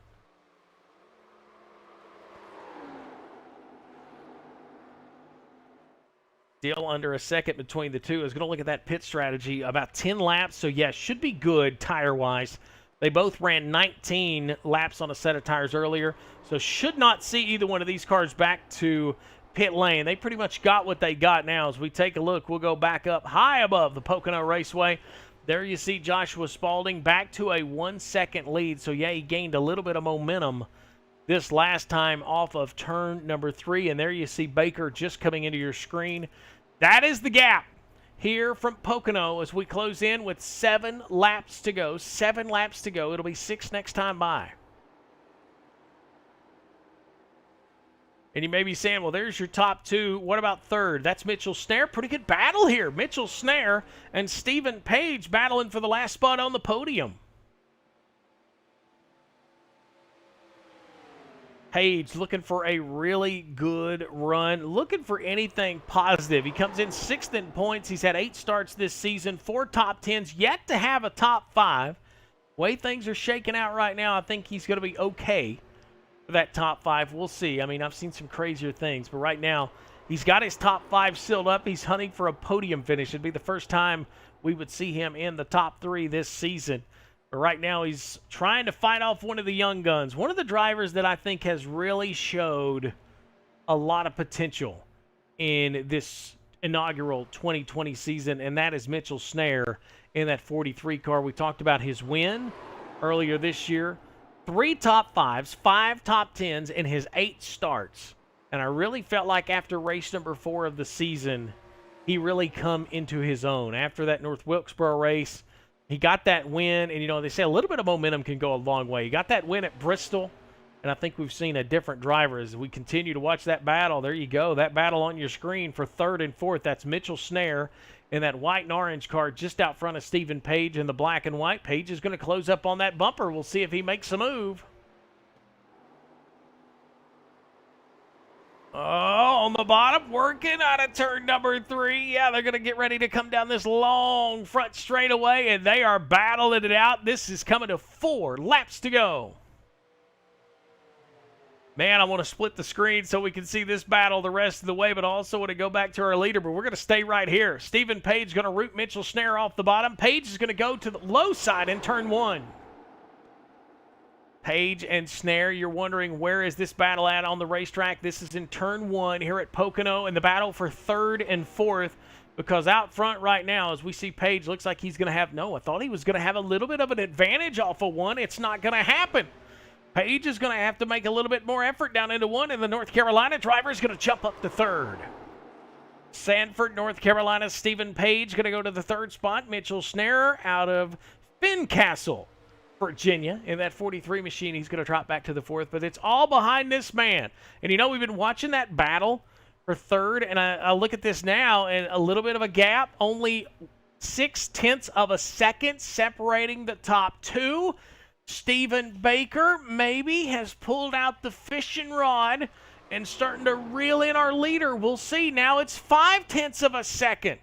Still under a second between the two. I was going to look at that pit strategy. About 10 laps, so yeah, should be good tire-wise. They both ran 19 laps on a set of tires earlier, so should not see either one of these cars back to pit lane. They pretty much got what they got now. As we take a look, we'll go back up high above the Pocono Raceway. There you see Joshua Spalding back to a 1 second lead. So yeah, he gained a little bit of momentum this last time off of turn number 3. And there you see Baker just coming into your screen. That is the gap here from Pocono as we close in with 7 laps to go. 7 laps to go. It'll be 6 next time by. And you may be saying, well, there's your top 2. What about third? That's Mitchell Snare. Pretty good battle here. Mitchell Snare and Stephen Page battling for the last spot on the podium. Page looking for a really good run, looking for anything positive. He comes in 6th in points. He's had 8 starts this season, 4 top 10s, yet to have a top 5. Way things are shaking out right now, I think he's going to be okay for that top 5. We'll see. I mean, I've seen some crazier things, but right now he's got his top 5 sealed up. He's hunting for a podium finish. It'd be the first time we would see him in the top 3 this season. But right now he's trying to fight off one of the young guns, one of the drivers that I think has really showed a lot of potential in this inaugural 2020 season, and that is Mitchell Snare in that 43 car. We talked about his win earlier this year. 3 top 5s, 5 top 10s in his 8 starts. And I really felt like after race number 4 of the season, he really come into his own. After that North Wilkesboro race, he got that win. And, you know, they say a little bit of momentum can go a long way. He got that win at Bristol. And I think we've seen a different driver as we continue to watch that battle. There you go. That battle on your screen for 3rd and 4th. That's Mitchell Snare in that white and orange car just out front of Stephen Page in the black and white. Page is going to close up on that bumper. We'll see if he makes a move. Oh, on the bottom, working out of turn number 3. Yeah, they're going to get ready to come down this long front straightaway, and they are battling it out. This is coming to 4 laps to go. Man, I want to split the screen so we can see this battle the rest of the way, but also want to go back to our leader, but we're going to stay right here. Stephen Page going to root Mitchell Snare off the bottom. Page is going to go to the low side in turn 1. Page and Snare, you're wondering where is this battle at on the racetrack? This is in turn 1 here at Pocono, and the battle for 3rd and 4th, because out front right now, as we see Page, looks like he's going to have, no, I thought he was going to have a little bit of an advantage off of 1. It's not going to happen. Page is going to have to make a little bit more effort down into 1, and the North Carolina driver is going to jump up to 3rd. Sanford, North Carolina, Stephen Page going to go to the 3rd spot. Mitchell Snare out of Fincastle, Virginia, in that 43 machine. He's going to drop back to the 4th, but it's all behind this man. And, you know, we've been watching that battle for 3rd, and I look at this now, and a little bit of a gap, only 0.6 of a second separating the top 2. Stephen Baker maybe has pulled out the fishing rod and starting to reel in our leader. We'll see. Now it's 0.5 of a second.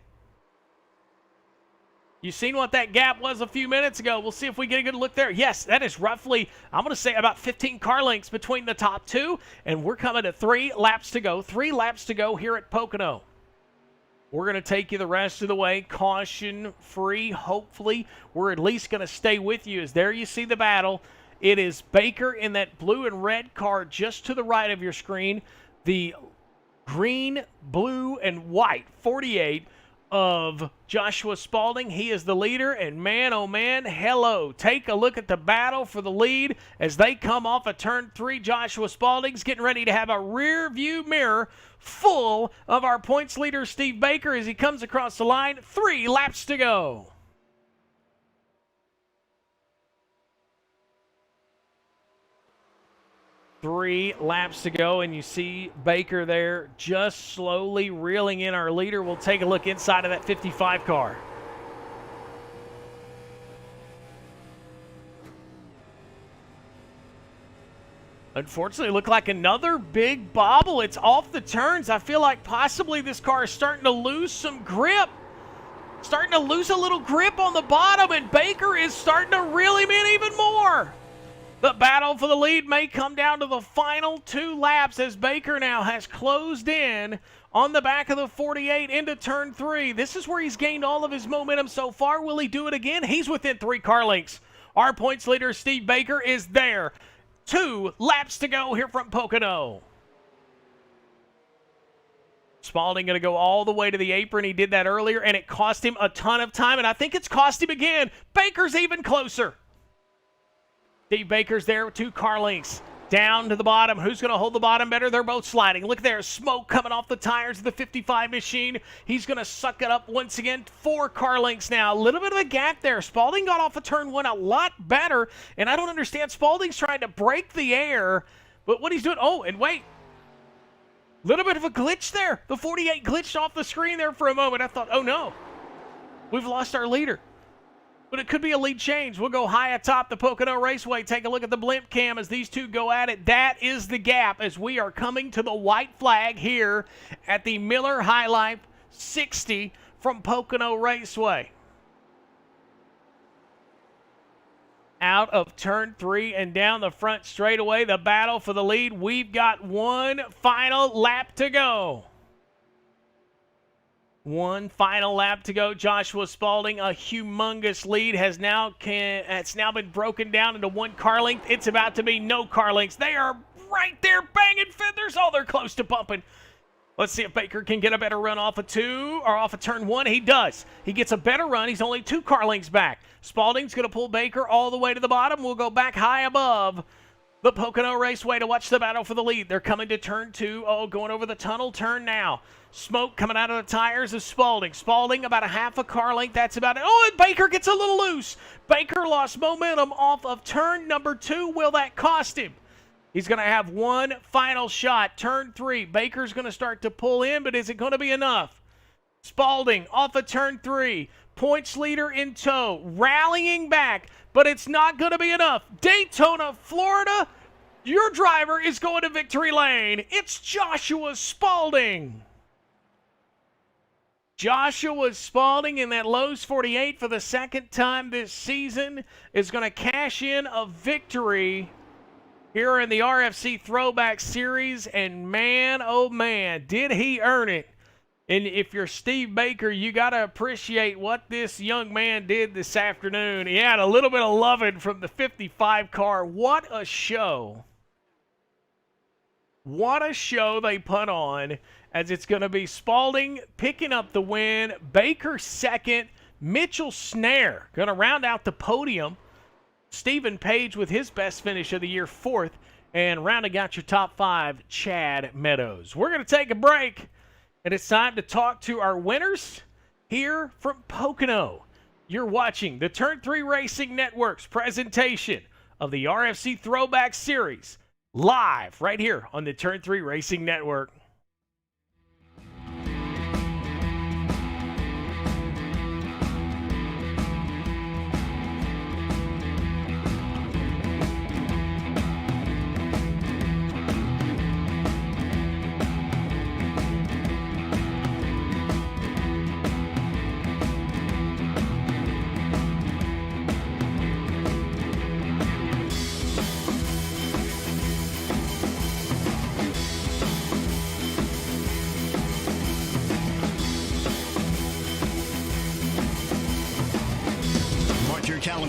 You seen what that gap was a few minutes ago. We'll see if we get a good look there. Yes, that is roughly, I'm going to say about 15 car lengths between the top 2, and we're coming to 3 laps to go. 3 laps to go here at Pocono. We're going to take you the rest of the way, caution-free. Hopefully, we're at least going to stay with you. As there you see the battle. It is Baker in that blue and red car just to the right of your screen. The green, blue, and white 48 of Joshua Spalding. He is the leader, and man, oh man, hello. Take a look at the battle for the lead as they come off of turn 3. Joshua Spalding's getting ready to have a rear view mirror full of our points leader, Steve Baker, as he comes across the line. 3 laps to go. Three laps to go, and you see Baker there just slowly reeling in our leader. We'll take a look inside of that 55 car. Unfortunately, it looked like another big bobble. It's off the turns. I feel like possibly this car is starting to lose some grip. Starting to lose a little grip on the bottom, and Baker is starting to reel him in even more. The battle for the lead may come down to the final 2 laps as Baker now has closed in on the back of the 48 into turn 3. This is where he's gained all of his momentum so far. Will he do it again? He's within 3 car lengths. Our points leader, Steve Baker, is there. 2 laps to go here from Pocono. Spalding going to go all the way to the apron. He did that earlier, and it cost him a ton of time, and I think it's cost him again. Baker's even closer. Steve Baker's there with 2 car lengths. Down to the bottom. Who's going to hold the bottom better? They're both sliding. Look there. Smoke coming off the tires of the 55 machine. He's going to suck it up once again. 4 car lengths now. A little bit of a gap there. Spalding got off of turn 1 a lot better. And I don't understand. Spalding's trying to break the air. But what he's doing... Oh, and wait. Little bit of a glitch there. The 48 glitched off the screen there for a moment. I thought, oh no. We've lost our leader. But it could be a lead change. We'll go high atop the Pocono Raceway. Take a look at the blimp cam as these two go at it. That is the gap as we are coming to the white flag here at the Miller High Life 60 from Pocono Raceway. Out of turn 3 and down the front straightaway, the battle for the lead. We've got 1 final lap to go. 1 final lap to go. Joshua Spalding, a humongous lead, it's now been broken down into 1 car length. It's about to be no car lengths. They are right there banging fenders. Oh, they're close to bumping. Let's see if Baker can get a better run off of turn 1. He does. He gets a better run. He's only 2 car lengths back. Spalding's going to pull Baker all the way to the bottom. We'll go back high above the Pocono Raceway to watch the battle for the lead. They're coming to turn 2. Oh, going over the tunnel turn now. Smoke coming out of the tires of Spalding. Spalding about a half a car length. That's about it. Oh, and Baker gets a little loose. Baker lost momentum off of turn number 2. Will that cost him? He's going to have 1 final shot. Turn 3. Baker's going to start to pull in, but is it going to be enough? Spalding off of turn 3. Points leader in tow. Rallying back, but it's not going to be enough. Daytona, Florida, your driver is going to victory lane. It's Joshua Spalding. Joshua Spalding in that Lowe's 48 for the 2nd time this season is going to cash in a victory here in the RFC Throwback Series. And man, oh man, did he earn it. And if you're Steve Baker, you got to appreciate what this young man did this afternoon. He had a little bit of loving from the 55 car. What a show. What a show they put on, as it's going to be Spalding picking up the win, Baker 2nd, Mitchell Snare going to round out the podium, Stephen Page with his best finish of the year 4th, and rounding out your top 5, Chad Meadows. We're going to take a break, and it's time to talk to our winners here from Pocono. You're watching the Turn 3 Racing Network's presentation of the RFC Throwback Series, live right here on the Turn 3 Racing Network.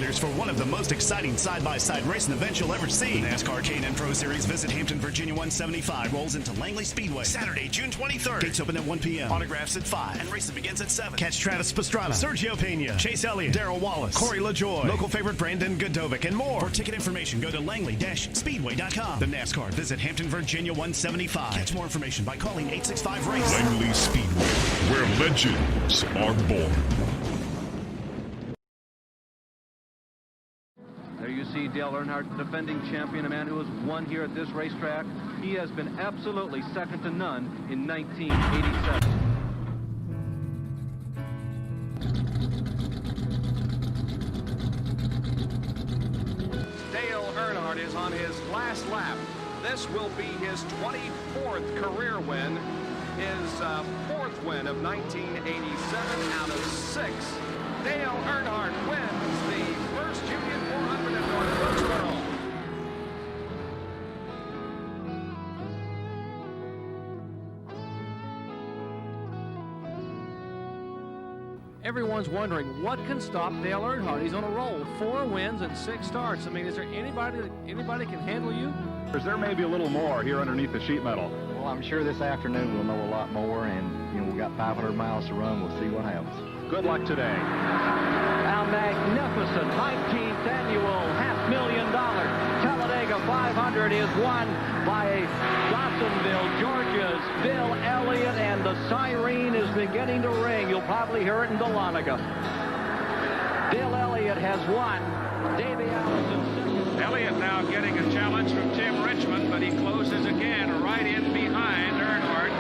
contenders for one of the most exciting side-by-side racing events you'll ever see. The NASCAR K&N Pro Series Visit Hampton, Virginia 175 rolls into Langley Speedway Saturday, June 23rd. Gates open at 1 p.m. Autographs at 5, and racing begins at 7. Catch Travis Pastrana, Sergio Pena, Chase Elliott, Darrell Wallace, Corey LaJoie, local favorite Brandon Godovic, and more. For ticket information, go to langley-speedway.com. The NASCAR Visit Hampton, Virginia 175. Catch more information by calling 865-RACE. Langley Speedway, where legends are born. There you see Dale Earnhardt, defending champion, a man who has won here at this racetrack. He has been absolutely second to none in 1987. Dale Earnhardt is on his last lap. This will be his 24th career win, his fourth win of 1987 out of 6. Dale Earnhardt wins the first Union 400 at North Wilkesboro. Everyone's wondering what can stop Dale Earnhardt. He's on a roll, 4 wins and 6 starts. I mean, is there anybody can handle you? There may be a little more here underneath the sheet metal. Well, I'm sure this afternoon we'll know a lot more, and we've got 500 miles to run. We'll see what happens. Good luck today. A magnificent 19th annual $500,000 Talladega 500 is won by Watsonville, Georgia's Bill Elliott, and the siren is beginning to ring. You'll probably hear it in Dahlonega. Bill Elliott has won. Davey Allison second. Elliott now getting a challenge from Tim Richmond, but he closes again right in behind Earnhardt,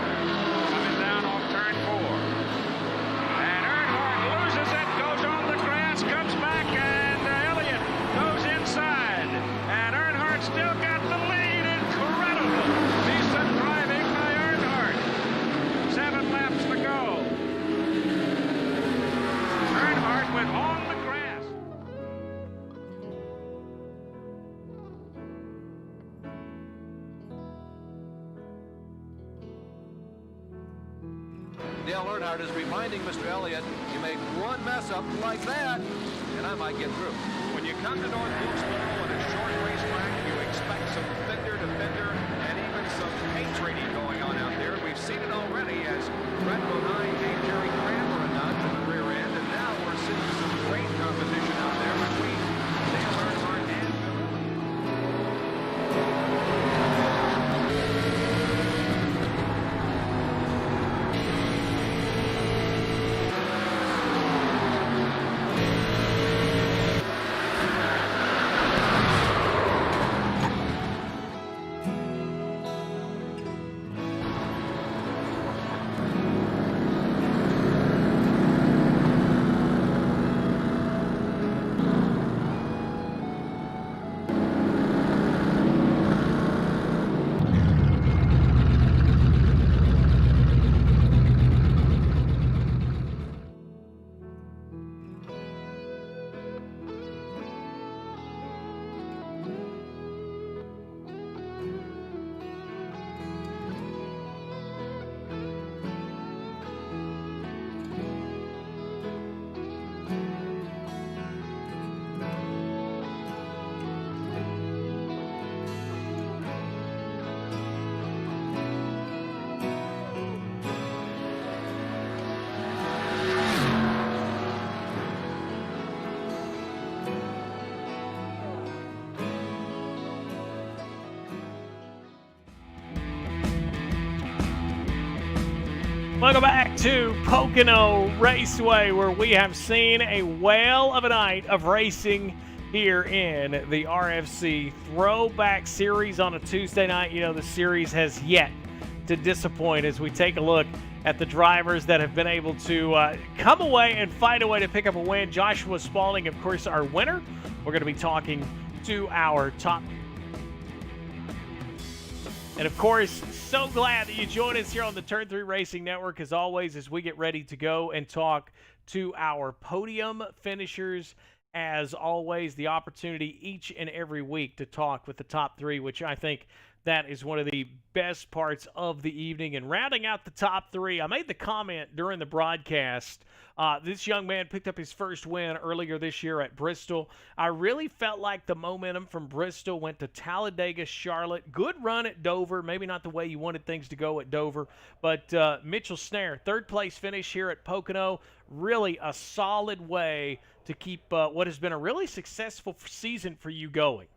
coming down off turn 4. And Earnhardt loses it, goes on the grass, comes back, and Elliott goes inside. And Earnhardt still got the lead. Incredible. Decent driving by Earnhardt. 7 laps to go. Earnhardt went on the grass. Dale Earnhardt is reminding Mr. Elliott, you make one mess up like that, and I might get through. When you come to North Wilkesboro on a short racetrack, you expect some fender to fender and even some paint trading going on out there. We've seen it already as Brett Bodine gave Jerry Cranmer a nudge in the rear end, and now we're seeing some great competition out there between Dale Earnhardt and Bill Elliott. Welcome back to Pocono Raceway, where we have seen a whale of a night of racing here in the RFC Throwback Series on a Tuesday night. You know, the series has yet to disappoint as we take a look at the drivers that have been able to come away and find a way to pick up a win. Joshua Spalding, of course, our winner. We're going to be talking to our top. And, of course, so glad that you join us here on the Turn 3 Racing Network, as always, as we get ready to go and talk to our podium finishers. As always, the opportunity each and every week to talk with the top 3, which I think that is one of the best parts of the evening. And rounding out the top 3, I made the comment during the broadcast This young man picked up his first win earlier this year at Bristol. I really felt like the momentum from Bristol went to Talladega, Charlotte. Good run at Dover. Maybe not the way you wanted things to go at Dover, but Mitchell Snare, third place finish here at Pocono. Really a solid way to keep what has been a really successful season for you going.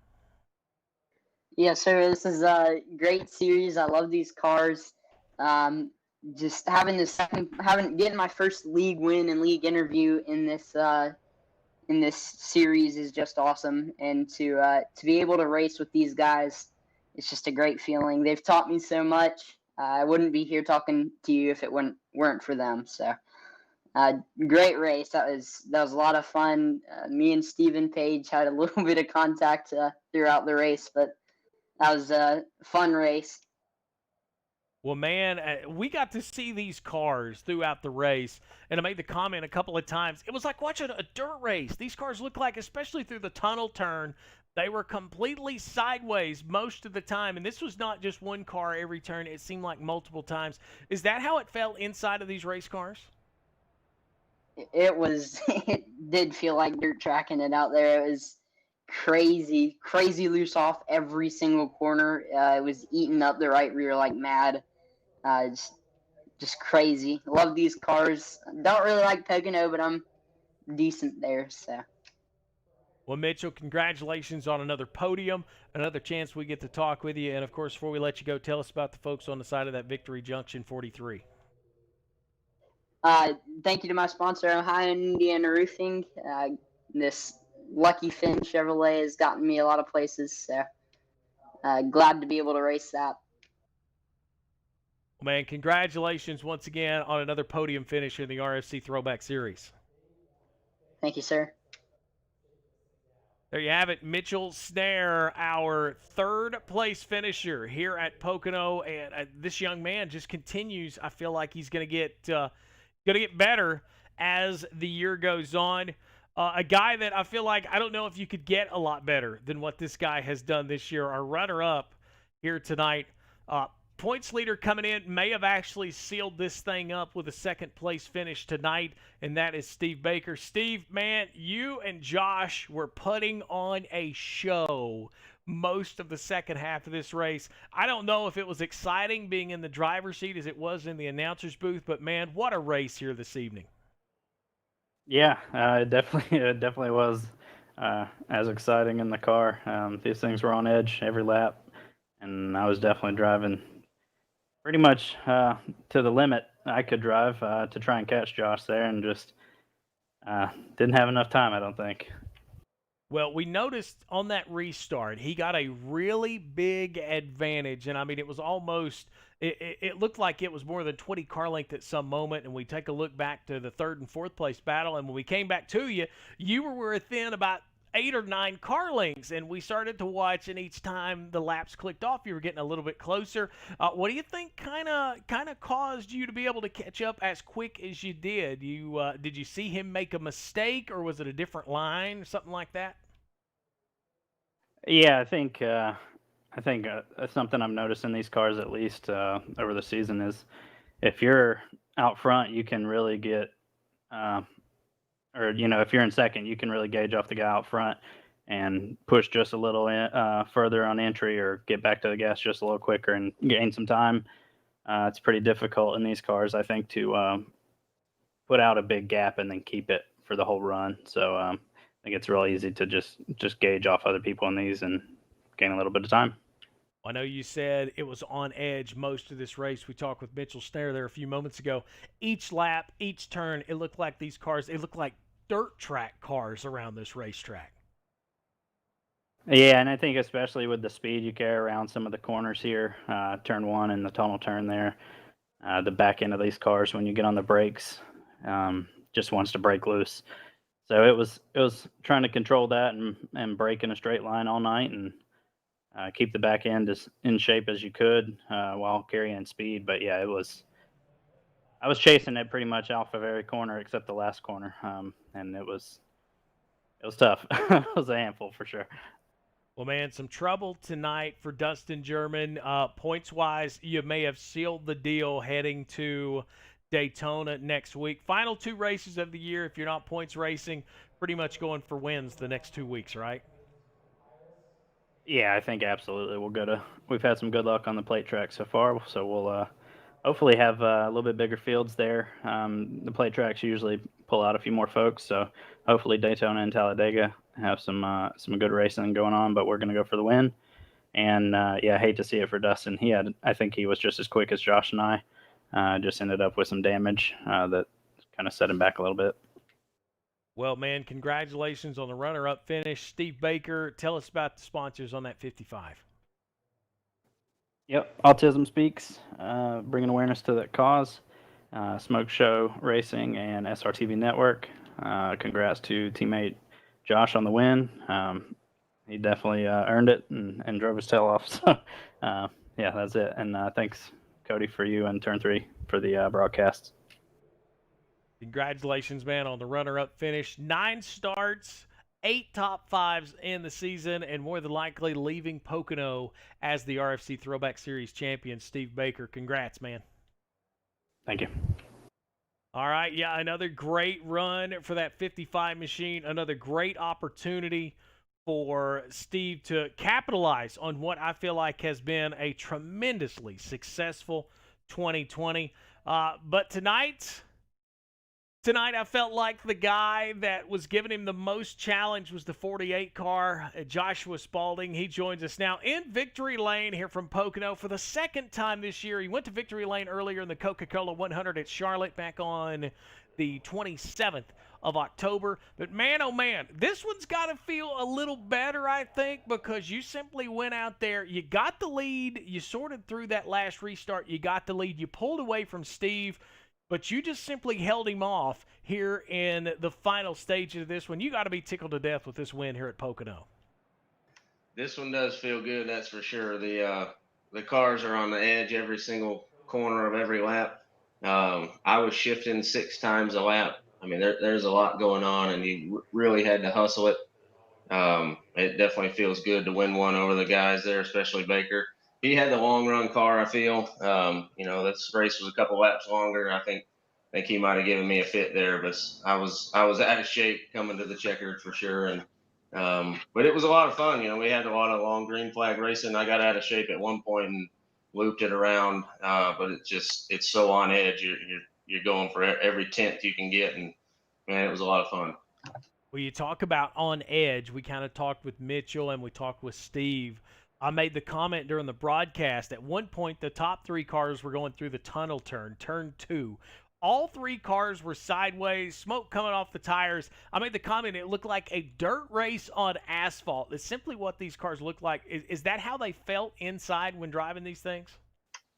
Yeah, sir. This is a great series. I love these cars. Just having getting my first league win and league interview in this series is just awesome. And to be able to race with these guys, it's just a great feeling. They've taught me so much. I wouldn't be here talking to you if it weren't for them. So, great race. That was a lot of fun. Me and Stephen Page had a little bit of contact throughout the race, but that was a fun race. Well, man, we got to see these cars throughout the race, and I made the comment a couple of times. It was like watching a dirt race. These cars look like, especially through the tunnel turn, they were completely sideways most of the time, and this was not just one car every turn. It seemed like multiple times. Is that how it felt inside of these race cars? It did feel like dirt tracking it out there. It was crazy loose off every single corner. It was eating up the right rear like mad. Just crazy. Love these cars. Don't really like Pocono, but I'm decent there. So. Well, Mitchell, congratulations on another podium, another chance we get to talk with you. And, of course, before we let you go, tell us about the folks on the side of that Victory Junction 43. Thank you to my sponsor, Ohio Indiana Roofing. This Lucky Finn Chevrolet has gotten me a lot of places, so glad to be able to race that. Well, man, congratulations once again on another podium finish in the RFC Throwback Series. Thank you, sir. There you have it, Mitchell Snare, our third-place finisher here at Pocono, and this young man just continues. I feel like he's going to get better as the year goes on. A guy that I feel like I don't know if you could get a lot better than what this guy has done this year. Our runner-up here tonight, points leader coming in, may have actually sealed this thing up with a second-place finish tonight, and that is Steve Baker. Steve, man, you and Josh were putting on a show most of the second half of this race. I don't know if it was exciting being in the driver's seat as it was in the announcer's booth, but, man, what a race here this evening. Yeah, it definitely was as exciting in the car. These things were on edge every lap, and I was definitely driving pretty much to the limit I could drive to try and catch Josh there, and just didn't have enough time, I don't think. Well, we noticed on that restart, he got a really big advantage, and I mean, it was almost it looked like it was more than 20 car length at some moment, and we take a look back to the third and fourth place battle, and when we came back to you, you were within about 8 or 9 car lengths, and we started to watch, and each time the laps clicked off, you were getting a little bit closer. What do you think kind of caused you to be able to catch up as quick as you did? Did you see him make a mistake, or was it a different line or something like that? Yeah, I think something I've noticed in these cars, at least over the season, is if you're out front, you can really get, or if you're in second, you can really gauge off the guy out front and push just a little further on entry, or get back to the gas just a little quicker and gain some time. It's pretty difficult in these cars, I think, to put out a big gap and then keep it for the whole run. So I think it's real easy to just gauge off other people in these and gain a little bit of time. I know you said it was on edge most of this race. We talked with Mitchell Snare there a few moments ago. Each lap, each turn, it looked like these cars, they looked like dirt track cars around this racetrack. Yeah, and I think especially with the speed you carry around some of the corners here, turn one and the tunnel turn there, the back end of these cars, when you get on the brakes, just wants to break loose. So it was trying to control that and brake in a straight line all night, and keep the back end as in shape as you could while carrying speed. But yeah, I was chasing it pretty much off of every corner except the last corner, and it was tough. It was a handful for sure. Well, man, some trouble tonight for Dustin German. Points-wise, you may have sealed the deal heading to Daytona next week. Final 2 races of the year. If you're not points racing, pretty much going for wins the next 2 weeks, right? Yeah, I think absolutely. We've had some good luck on the plate track so far, so we'll hopefully have a little bit bigger fields there. The plate tracks usually pull out a few more folks, so hopefully Daytona and Talladega have some good racing going on, but we're going to go for the win. And yeah, I hate to see it for Dustin. I think he was just as quick as Josh and I. Just ended up with some damage that kind of set him back a little bit. Well, man, congratulations on the runner-up finish. Steve Baker, tell us about the sponsors on that 55. Yep, Autism Speaks, bringing awareness to that cause. Smoke Show Racing and SRTV Network. Congrats to teammate Josh on the win. He definitely earned it and drove his tail off. So, yeah, that's it. And thanks, Cody, for you and Turn 3 for the broadcasts. Congratulations, man, on the runner-up finish. 9 starts, 8 top 5s in the season, and more than likely leaving Pocono as the RFC Throwback Series champion, Steve Baker. Congrats, man. Thank you. All right, yeah, another great run for that 55 machine. Another great opportunity for Steve to capitalize on what I feel like has been a tremendously successful 2020. But tonight I felt like the guy that was giving him the most challenge was the 48 car, Joshua Spalding. He joins us now in Victory Lane here from Pocono for the second time this year. He went to Victory Lane earlier in the Coca-Cola 100 at Charlotte back on the 27th of October. But man, oh man, this one's got to feel a little better, I think, because you simply went out there, you got the lead, you sorted through that last restart, you got the lead, you pulled away from Steve, but you just simply held him off here in the final stage of this one. You got to be tickled to death with this win here at Pocono. This one does feel good, that's for sure. The cars are on the edge every single corner of every lap. I was shifting 6 times a lap. I mean, there's a lot going on, and you really had to hustle it. It definitely feels good to win one over the guys there, especially Baker. He had the long run car, I feel. This race was a couple laps longer. I think he might have given me a fit there, but I was out of shape coming to the checkered for sure. And but it was a lot of fun. We had a lot of long green flag racing. I got out of shape at one point and looped it around, but it's so on edge. You're going for every tenth you can get, and man, it was a lot of fun. Well, you talk about on edge. We kind of talked with Mitchell and we talked with Steve. I made the comment during the broadcast. At one point, the top 3 cars were going through the tunnel turn 2. All 3 cars were sideways, smoke coming off the tires. I made the comment, it looked like a dirt race on asphalt. It's simply what these cars look like. Is that how they felt inside when driving these things?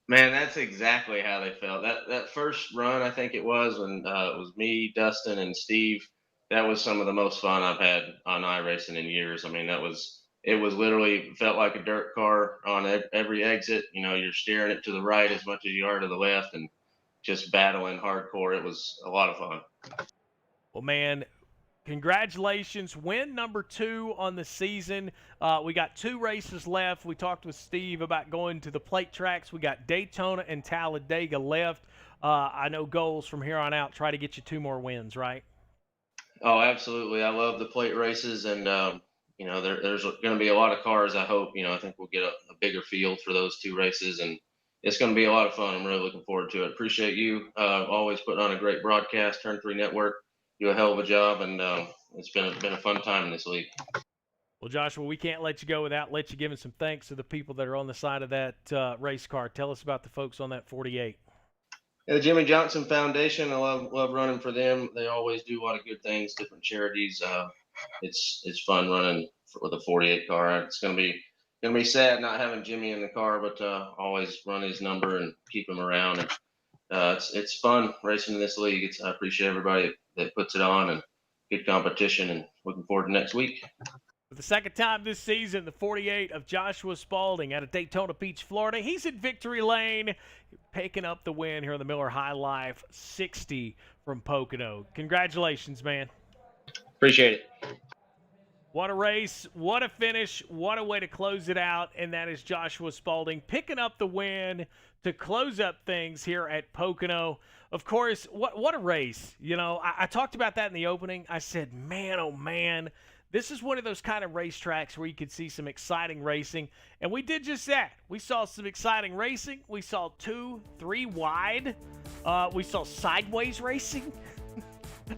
Man, that's exactly how they felt. That first run, I think it was, when it was me, Dustin, and Steve, that was some of the most fun I've had on iRacing in years. I mean, it was literally felt like a dirt car on every exit. You're steering it to the right as much as you are to the left and just battling hardcore. It was a lot of fun. Well, man, congratulations. Win number 2 on the season. We got 2 races left. We talked with Steve about going to the plate tracks. We got Daytona and Talladega left. I know goals from here on out, try to get you 2 more wins, right? Oh, absolutely. I love the plate races, and there's going to be a lot of cars. I hope. I think we'll get a bigger field for those 2 races, and it's going to be a lot of fun. I'm really looking forward to it. Appreciate you always putting on a great broadcast. Turn 3 Network do a hell of a job, and it's been a fun time in this league. Well, Joshua, we can't let you go without let you giving some thanks to the people that are on the side of that race car. Tell us about the folks on that 48. The Jimmy Johnson Foundation, I love running for them. They always do a lot of good things, different charities. It's fun running with a 48 car. It's gonna be sad not having Jimmy in the car, but always run his number and keep him around. And it's fun racing in this league. I appreciate everybody that puts it on, and good competition, and looking forward to next week. For the second time this season, the 48 of Joshua Spalding out of Daytona Beach, Florida. He's in Victory Lane, picking up the win here in the Miller High Life 60 from Pocono. Congratulations, man. Appreciate it. What a race, what a finish, what a way to close it out, and that is Joshua Spalding picking up the win to close up things here at Pocono. Of course, what a race. You know, I talked about that in the opening. I said, man, oh man, this is one of those kind of racetracks where you could see some exciting racing, and we did just that. We saw some exciting racing. We saw 2, 3 wide. We saw sideways racing.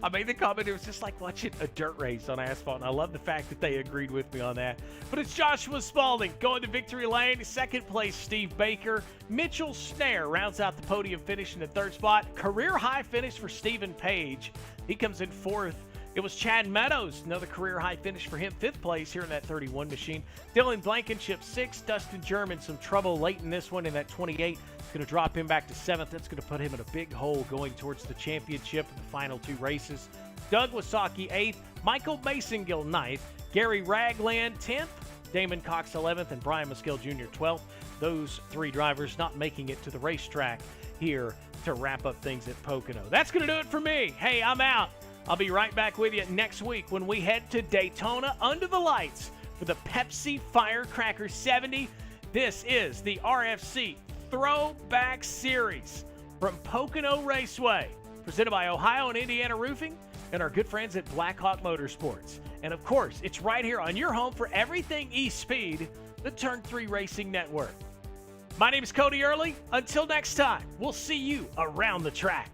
I made the comment, it was just like watching a dirt race on asphalt, and I love the fact that they agreed with me on that. But it's Joshua Spalding going to victory lane. Second place, Steve Baker. Mitchell Snare rounds out the podium finish in the third spot. Career high finish for Stephen Page. He comes in fourth. It was Chad Meadows, another career high finish for him, fifth place here in that 31 machine. Dylan Blankenship, sixth. Dustin German, some trouble late in this one in that 28. It's going to drop him back to seventh. That's going to put him in a big hole going towards the championship in the final 2 races. Doug Wasaki, eighth. Michael Masengill, ninth. Gary Ragland, 10th. Damon Cox, 11th. And Brian Muskill Jr., 12th. Those 3 drivers not making it to the racetrack here to wrap up things at Pocono. That's going to do it for me. Hey, I'm out. I'll be right back with you next week when we head to Daytona under the lights for the Pepsi Firecracker 70. This is the RFC Throwback Series from Pocono Raceway, presented by Ohio and Indiana Roofing and our good friends at Blackhawk Motorsports. And of course, it's right here on your home for everything E-Speed, the Turn 3 Racing Network. My name is Cody Early. Until next time, we'll see you around the track.